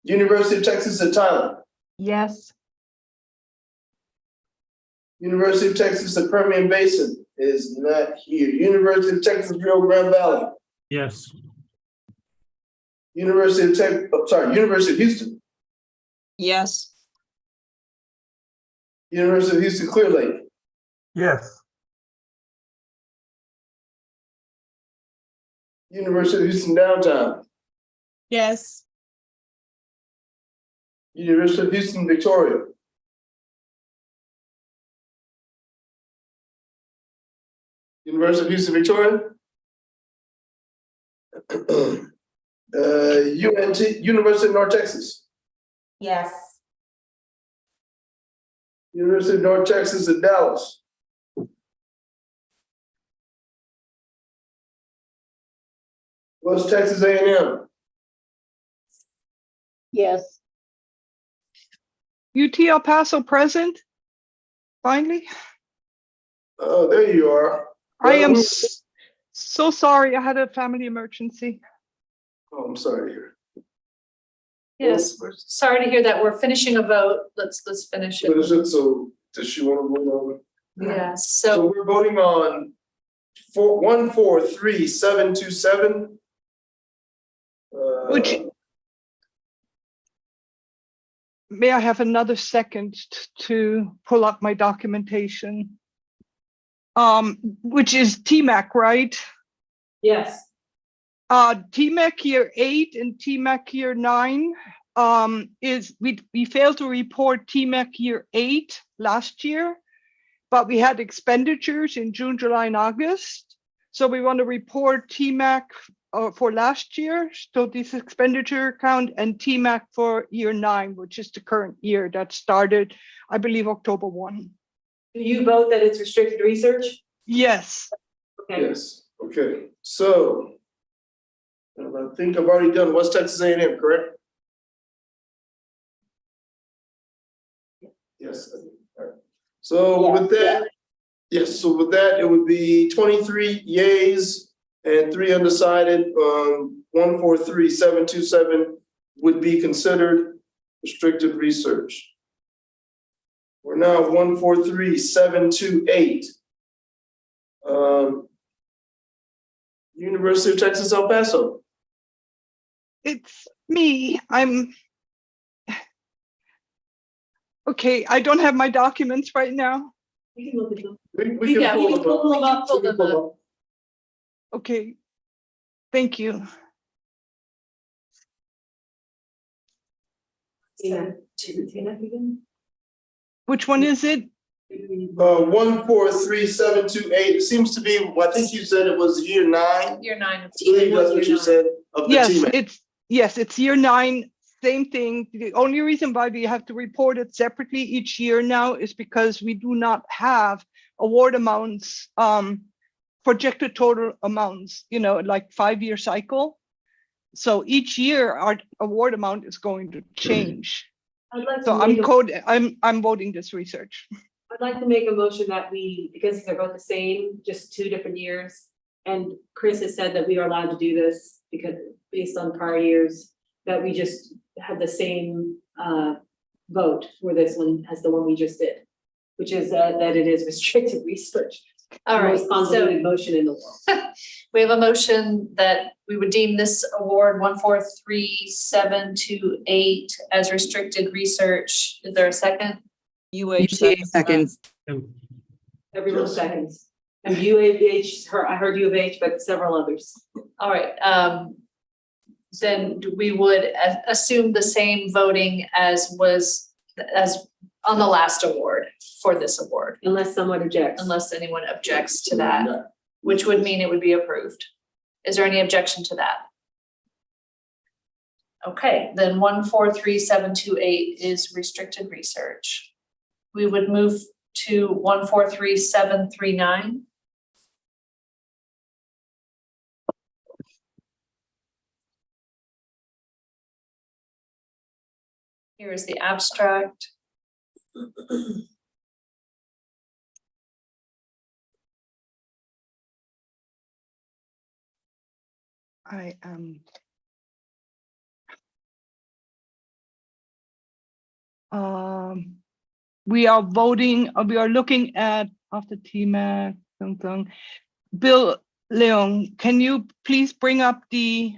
S8: University of Texas at Tyler,
S14: Yes.
S8: University of Texas at Permian Basin is not here. University of Texas Rio Grande Valley,
S4: Yes.
S8: University of Houston,
S12: Yes.
S8: University of Houston Clear Lake,
S18: Yes.
S8: University of Houston Downtown,
S19: Yes.
S8: University of Houston Victoria, University of Houston Victoria, University of North Texas,
S19: Yes.
S8: University of North Texas at Dallas, West Texas A&M,
S16: Yes.
S14: UT El Paso present? Finally?
S8: oh, there you are.
S14: I am
S8: Well,
S14: so sorry. I had a family emergency.
S8: Oh, I'm sorry to hear.
S2: Yes, we're sorry to hear that. We're finishing a vote. Let's finish
S8: What
S2: it.
S8: is it? So does she want to vote on it?
S2: Yeah,
S8: So
S2: so
S8: we're voting on 143727.
S14: Which, may I have another second to pull up my documentation? Which is TMAC, right?
S13: Yes.
S14: TMAC year 8 and TMAC year 9 is we failed to report TMAC year 8 last year, but we had expenditures in June, July, and August. So we want to report TMAC for last year, so this expenditure account, and TMAC for year 9, which is the current year that started, I believe, October 1.
S13: Do you vote that it's restricted research?
S14: Yes.
S13: Okay.
S8: Yes, okay, so. I think I've already done West Texas A&M, correct? Yes. All right. So with that, yes, so with that, it would be 23 yays and 3 undecided. 143727 would be considered restricted research. We're now 143728. University of Texas, El Paso.
S14: It's me. Okay, I don't have my documents right now.
S13: We can look at them.
S8: We can pull them up.
S2: pull
S8: We can
S2: them
S8: pull
S2: up.
S8: up.
S14: Okay, thank you. Which one is it?
S8: 143728. It seems to be, well, I think you said it was year 9.
S2: year 9 of
S8: I believe that's what you said of the
S14: Yes,
S8: TMAC.
S14: it's year 9, same thing. The only reason why we have to report it separately each year now is because we do not have award amounts, projected total amounts, like 5-year cycle. So each year our award amount is going to change.
S13: I'd like
S14: So
S13: to make
S14: I'm voting this research.
S13: I'd like to make a motion that we, because they're both the same, just 2 different years. And Chris has said that we are allowed to do this because based on prior years, that we just had the same vote for this one as the one we just did, which is that it is restricted research.
S2: All right,
S13: Most convoluted
S2: so
S13: motion in the world.
S2: we have a motion that we would deem this award 143728 as restricted research. Is there a second?
S11: UT seconds.
S13: Everyone
S8: Yes.
S13: seconds. And UAH, I heard U of H, but several others.
S2: All right, then we would assume the same voting as on the last award for this award,
S13: Unless someone objects.
S2: unless anyone objects to that, which would mean it would be approved. Is there any objection to that? Okay, then 143728 is restricted research. We would move to 143739. Here is the abstract.
S14: I am. We are voting, we are looking at after TMAC, Bill Leon, can you please bring up the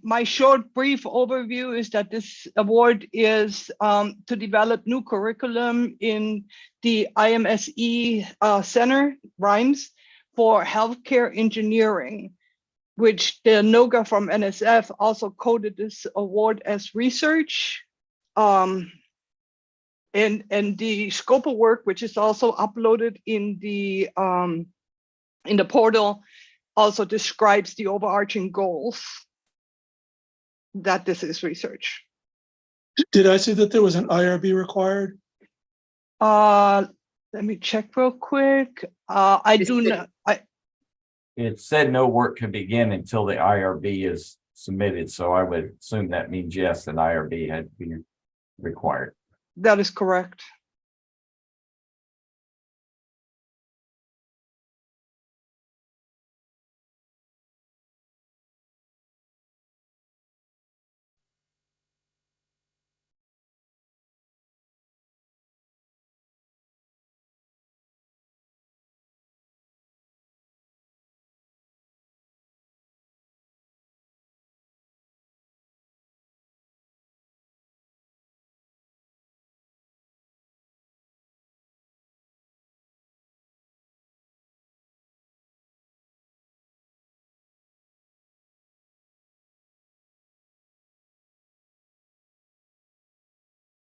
S14: my short brief overview is that this award is to develop new curriculum in the IMSE Center, RIMES, for healthcare engineering, which the NOGA from NSF also coded this award as research. And the scope of work, which is also uploaded in the portal, also describes the overarching goals that this is research.
S5: Did I see that there was an IRB required?
S14: Let me check real quick. I do not.
S10: it said no work can begin until the IRB is submitted, so I would assume that means yes, an IRB had to be required.
S14: That is correct.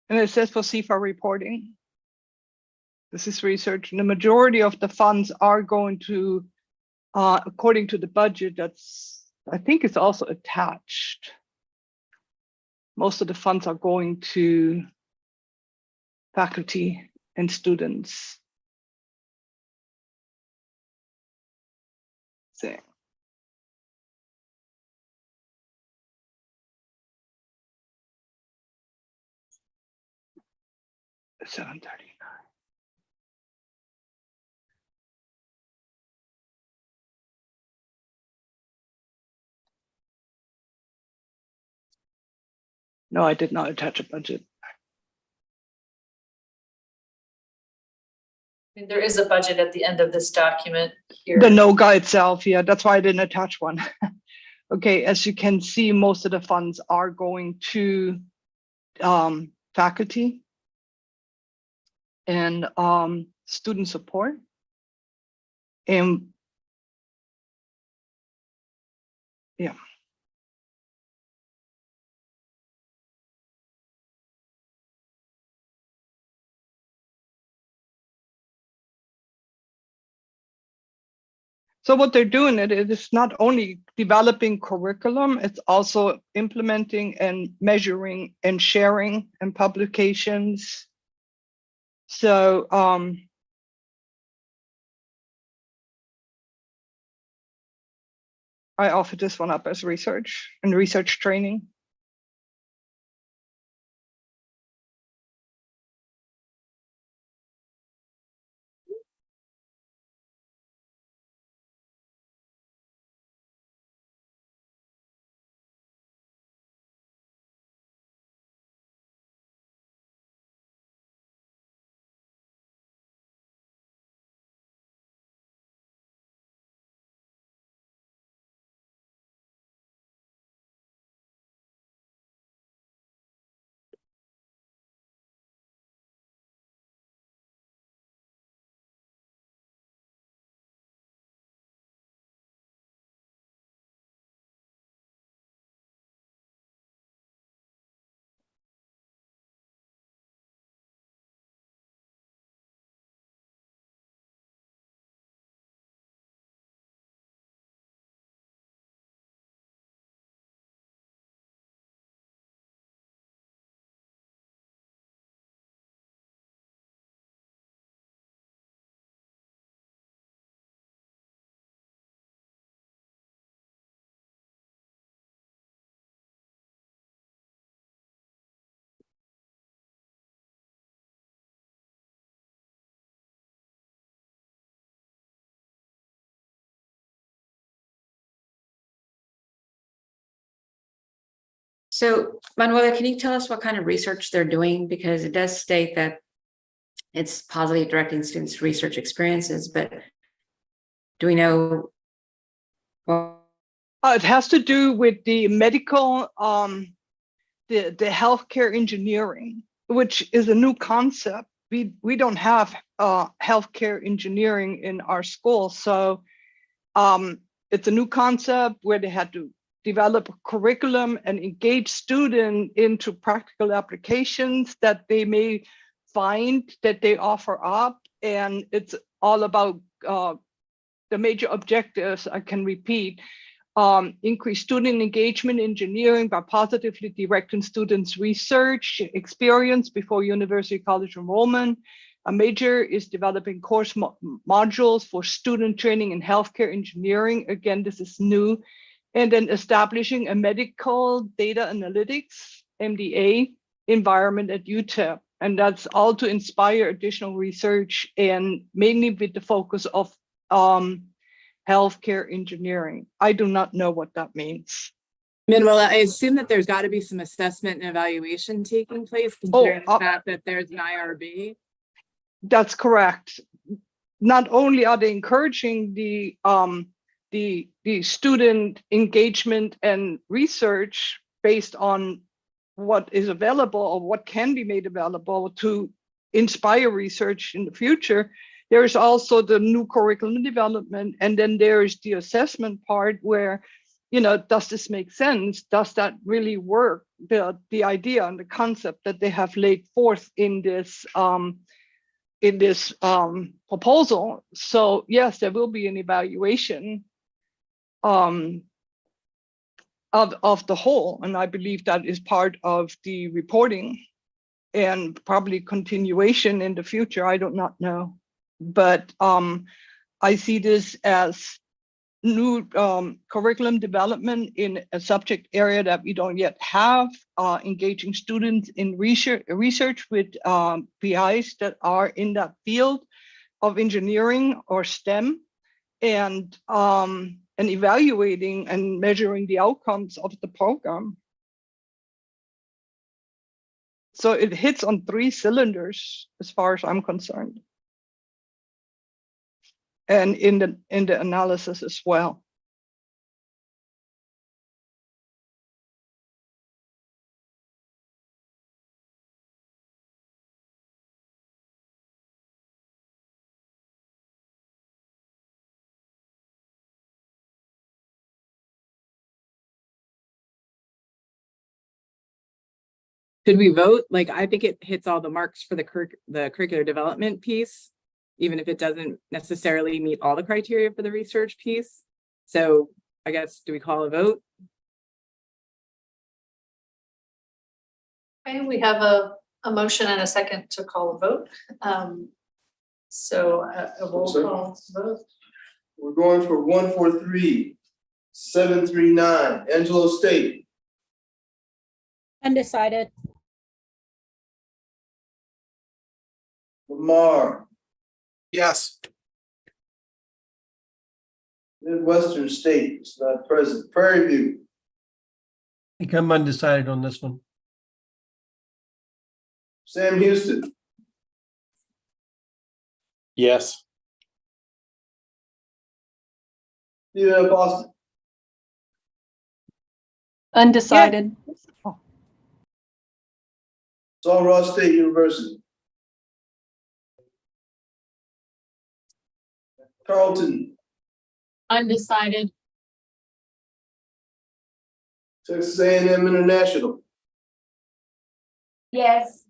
S14: And it says for CFA reporting. This is research. The majority of the funds are going to, according to the budget, I think it's also attached. Most of the funds are going to faculty and students. So. $739. No, I did not attach a budget.
S2: I mean, there is a budget at the end of this document here.
S14: The NOGA itself, yeah, that's why I didn't attach one. Okay, as you can see, most of the funds are going to faculty and student support. And yeah. So what they're doing, it is not only developing curriculum, it's also implementing and measuring and sharing and publications. So I offered this one up as research and research training.
S7: So Manuela, can you tell us what kind of research they're doing? Because it does state that it's positively directing students to research experiences, but do we know?
S14: It has to do with the medical, the healthcare engineering, which is a new concept. We don't have healthcare engineering in our school, so it's a new concept where they had to develop a curriculum and engage students into practical applications that they may find that they offer up. And it's all about the major objectives, I can repeat, increase student engagement in engineering by positively directing students' research experience before university college enrollment,
S12: A major is developing course modules for student training in healthcare engineering. Again, this is new. And then establishing a medical data analytics, MDA, environment at UTEP. And that's all to inspire additional research and mainly with the focus of healthcare engineering. I do not know what that means.
S11: Manuela, I assume that there's got to be some assessment and evaluation taking place considering the fact that there's an IRB.
S12: That's correct. Not only are they encouraging the student engagement and research based on what is available or what can be made available to inspire research in the future, there is also the new curriculum development, and then there is the assessment part where, you know, does this make sense? Does that really work? The idea and the concept that they have laid forth in this proposal. So yes, there will be an evaluation of the whole, and I believe that is part of the reporting and probably continuation in the future. I do not know, but I see this as new curriculum development in a subject area that we don't yet have, engaging students in research with PIs that are in that field of engineering or STEM, and evaluating and measuring the outcomes of the program. So it hits on 3 cylinders as far as I'm concerned. And in the analysis as well.
S11: Could we vote? Like, I think it hits all the marks for the curricular development piece, even if it doesn't necessarily meet all the criteria for the research piece. So I guess, do we call a vote?
S2: Okay, we have a motion and a second to call a vote. So a roll call vote.
S8: We're going for 143-739, Angelo State.
S6: Undecided.
S8: Lamar,
S18: Yes.
S8: Midwestern State is not present. Prairie View,
S18: I think I'm undecided on this one.
S8: Sam Houston,
S18: Yes.
S8: Stephen F. Austin,
S16: Undecided.
S8: Sul Ross State University, Carlton,
S3: Undecided.
S8: Texas A&M International,
S19: Yes.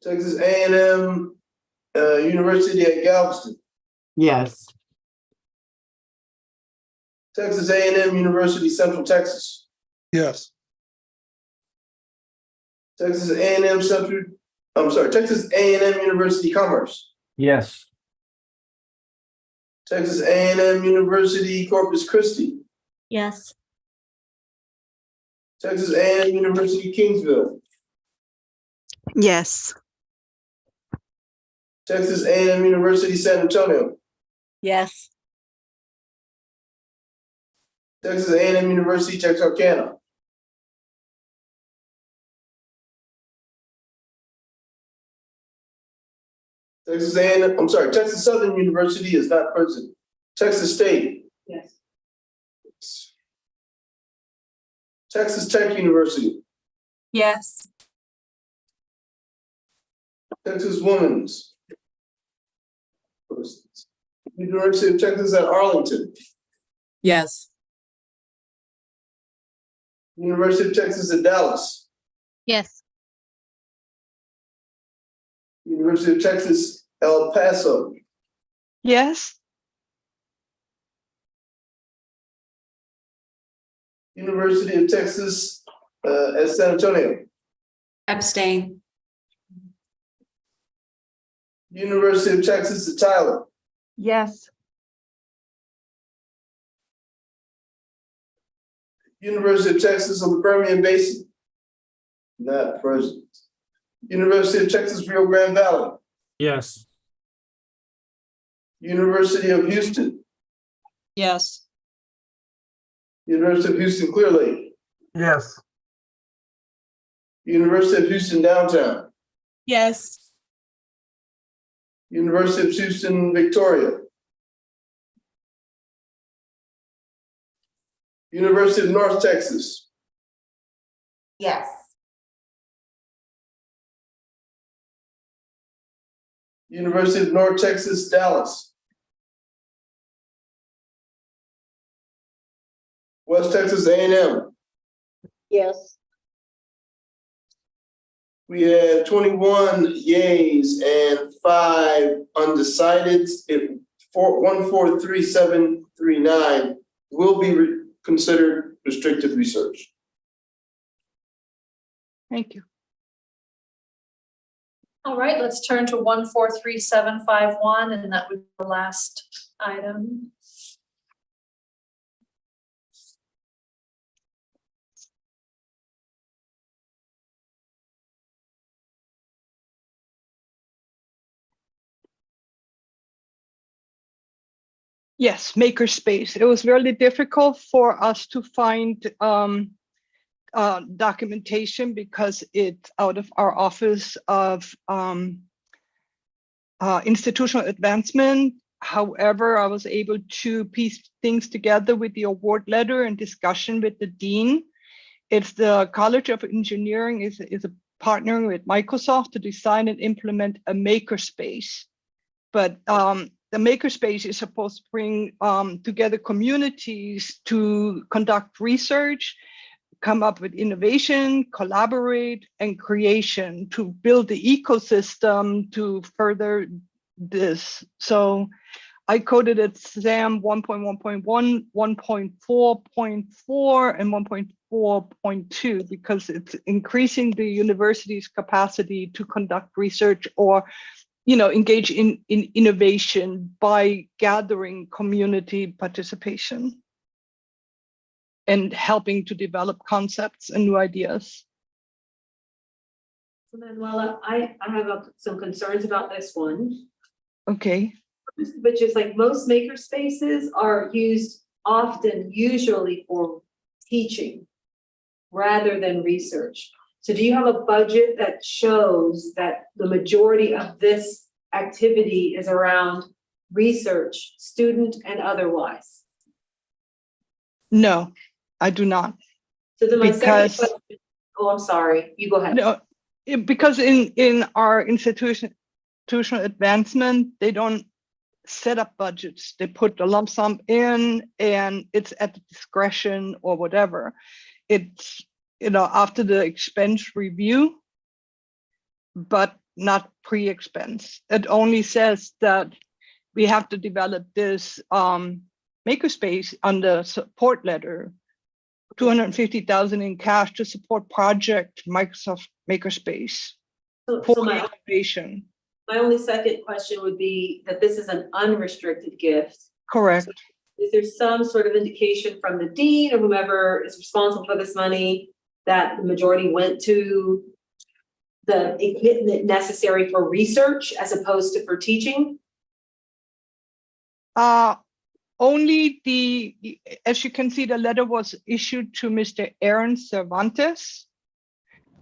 S8: Texas A&M University at Galveston,
S18: Yes.
S8: Texas A&M University Central Texas,
S5: Yes.
S8: Texas A&M Texas A&M University Commerce,
S10: Yes.
S8: Texas A&M University Corpus Christi,
S9: Yes.
S8: Texas A&M University Kingsville,
S19: Yes.
S8: Texas A&M University San Antonio,
S15: Yes.
S8: Texas A&M University Texarkana, Texas Southern University is not present. Texas State,
S13: Yes.
S8: Texas Tech University,
S19: Yes.
S8: Texas Women's, University of Texas at Arlington,
S11: Yes.
S8: University of Texas at Dallas,
S19: Yes.
S8: University of Texas El Paso,
S12: Yes.
S8: University of Texas at San Antonio,
S7: Abstain.
S8: University of Texas at Tyler.
S14: Yes.
S8: University of Texas on the Permian Basin. Not present. University of Texas, Rio Grande Valley.
S4: Yes.
S8: University of Houston.
S12: Yes.
S8: University of Houston Clear Lake.
S18: Yes.
S8: University of Houston Downtown.
S19: Yes.
S8: University of Houston Victoria. University of North Texas.
S19: Yes.
S8: University of North Texas, Dallas. West Texas A&M.
S12: Yes.
S8: We had 21 yays and 5 undecided. If 143739 will be considered restricted research.
S14: Thank you.
S2: All right, let's turn to 143751, and that would be the last item.
S12: Yes, Makerspace. It was really difficult for us to find documentation because it's out of our Office of Institutional Advancement. However, I was able to piece things together with the award letter and discussion with the dean. It's the College of Engineering is a partnering with Microsoft to design and implement a makerspace. But the makerspace is supposed to bring together communities to conduct research, come up with innovation, collaborate, and creation to build the ecosystem to further this. So I coded it SAM 1.1.1, 1.4.4, and 1.4.2 because it's increasing the university's capacity to conduct research or engage in innovation by gathering community participation and helping to develop concepts and new ideas.
S13: So Manuela, I have some concerns about this one.
S12: Okay.
S13: But just like most maker spaces are used often, usually for teaching rather than research. So do you have a budget that shows that the majority of this activity is around research, student and otherwise?
S12: No, I do not.
S13: So then my second
S12: Because
S13: question, I'm sorry, you go ahead.
S12: no, because in our institutional advancement, they don't set up budgets. They put the lump sum in and it's at the discretion or whatever. It's after the expense review, but not pre-expense. It only says that we have to develop this makerspace under support letter, 250,000 in cash to support project Microsoft Makerspace for innovation.
S13: My only second question would be that this is an unrestricted gift.
S12: Correct.
S13: So is there some sort of indication from the dean or whomever is responsible for this money that the majority went to the equipment necessary for research as opposed to for teaching?
S12: Only as you can see, the letter was issued to Mr. Aaron Cervantes.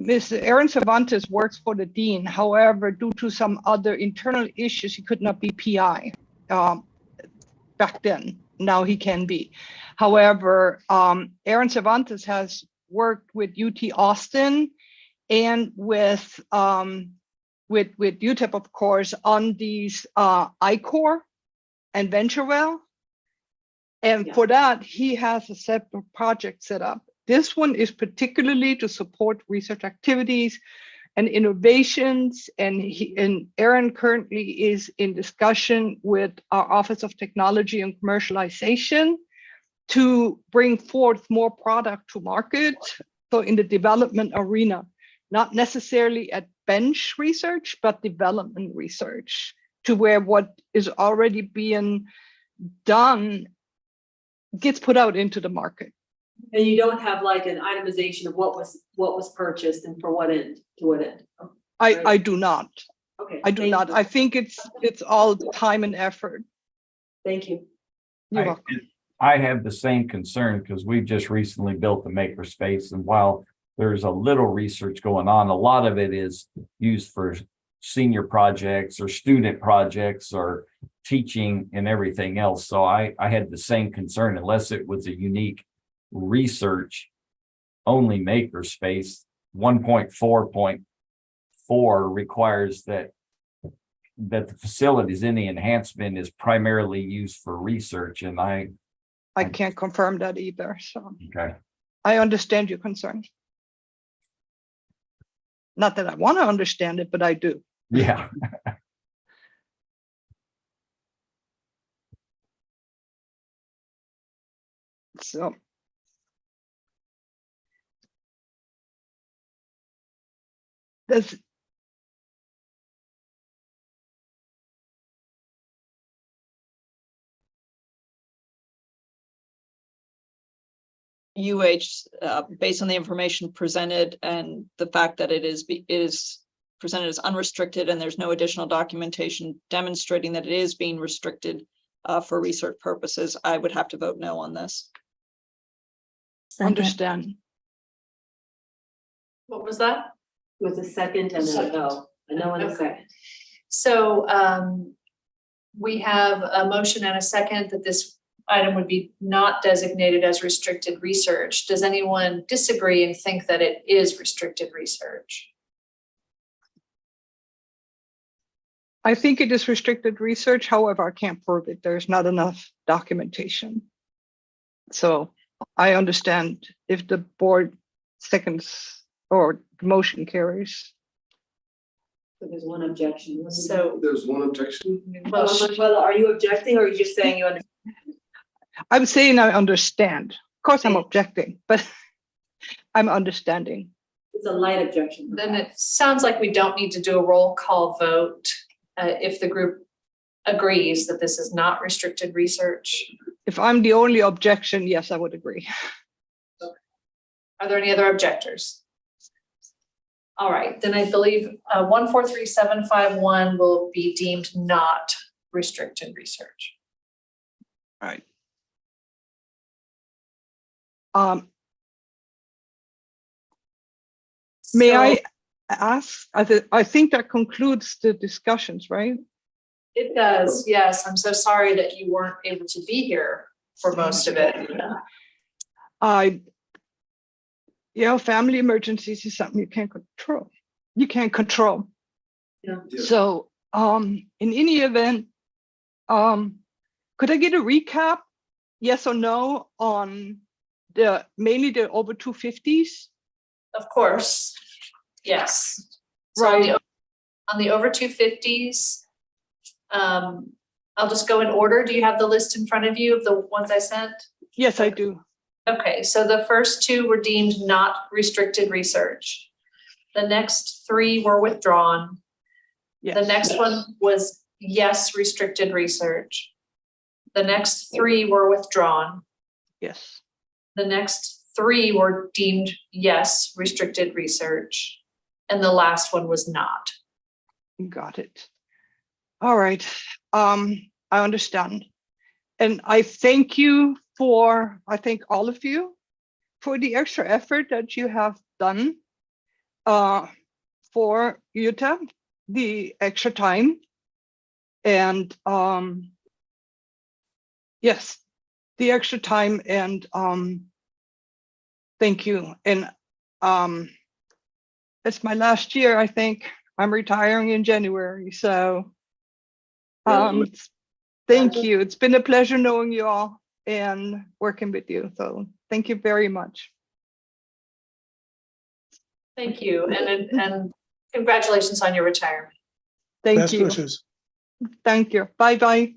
S12: Mr. Aaron Cervantes works for the dean. However, due to some other internal issues, he could not be PI back then. Now he can be. However, Aaron Cervantes has worked with UT Austin and with UTEP, of course, on these I-Core and VentureWell. And for that, he has a separate project set up. This one is particularly to support research activities and innovations. And Aaron currently is in discussion with our Office of Technology and Commercialization to bring forth more product to market. So in the development arena, not necessarily at bench research, but development research. to where what is already being done gets put out into the market.
S13: And you don't have like an itemization of what was purchased and for what end, to what end?
S12: I do not.
S13: Okay.
S12: I do
S13: thank
S12: not.
S13: you.
S12: I think it's all time and effort.
S13: Thank you.
S12: You're welcome.
S10: I have the same concern because we've just recently built a makerspace, and while there's a little research going on, a lot of it is used for senior projects or student projects or teaching and everything else. So I had the same concern, unless it was a unique research only makerspace. 1.4.4 requires that the facilities in the enhancement is primarily used for research, and I
S12: can't confirm that either, so
S10: okay.
S12: I understand your concern. Not that I want to understand it, but I do.
S10: Yeah.
S12: So. Does. Based on the information presented and the fact that it is presented as unrestricted and there's no additional documentation demonstrating that it is being restricted for research purposes, I would have to vote no on this. Understand.
S2: What was that?
S13: It was a second and then a no and a second.
S2: So we have a motion and a second that this item would be not designated as restricted research. Does anyone disagree and think that it is restricted research?
S12: I think it is restricted research. However, I can't prove it. There's not enough documentation. So I understand if the board seconds or the motion carries.
S13: So there's one objection.
S2: So
S8: There's one objection.
S13: Well, are you objecting or are you just saying you understand?
S12: I'm saying I understand. Of course, I'm objecting, but I'm understanding.
S13: It's a light objection.
S2: then it sounds like we don't need to do a roll call vote if the group agrees that this is not restricted research.
S12: If I'm the only objection, yes, I would agree.
S2: Are there any other objectors? All right, then I believe 143751 will be deemed not restricted research.
S12: All right. May I ask, I think that concludes the discussions, right?
S2: It does, yes. I'm so sorry that you weren't able to be here for most of it.
S12: Family emergencies is something you can't control.
S2: Yeah.
S12: So, in any event, could I get a recap, yes or no, on mainly the over 250s?
S2: Of course, yes. So
S12: Right.
S2: on the over 250s, I'll just go in order. Do you have the list in front of you of the ones I sent?
S12: Yes, I do.
S2: Okay, so the first two were deemed not restricted research. The next three were withdrawn.
S12: Yes.
S2: The next one was yes, restricted research. The next three were withdrawn.
S12: Yes.
S2: The next three were deemed yes, restricted research. And the last one was not.
S12: Got it. All right. I understand. And I thank you I thank all of you for the extra effort that you have done for Utah, the extra time. And yes, the extra time and thank you. And it's my last year, I think. I'm retiring in January, so thank you. It's been a pleasure knowing you all and working with you. So thank you very much.
S2: Thank you. And congratulations on your retirement.
S12: Thank
S5: Best
S12: you.
S5: wishes.
S12: Thank you. Bye-bye.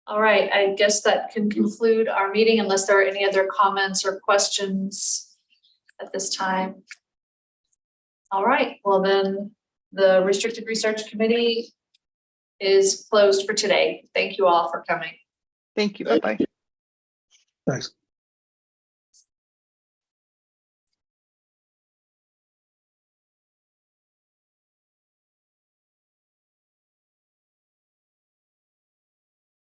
S2: All right, I guess that can conclude our meeting unless there are any other comments or questions at this time. All right, well then, The Restricted Research Committee is closed for today. Thank you all for coming.
S12: Thank you. Bye-bye.
S5: Thanks.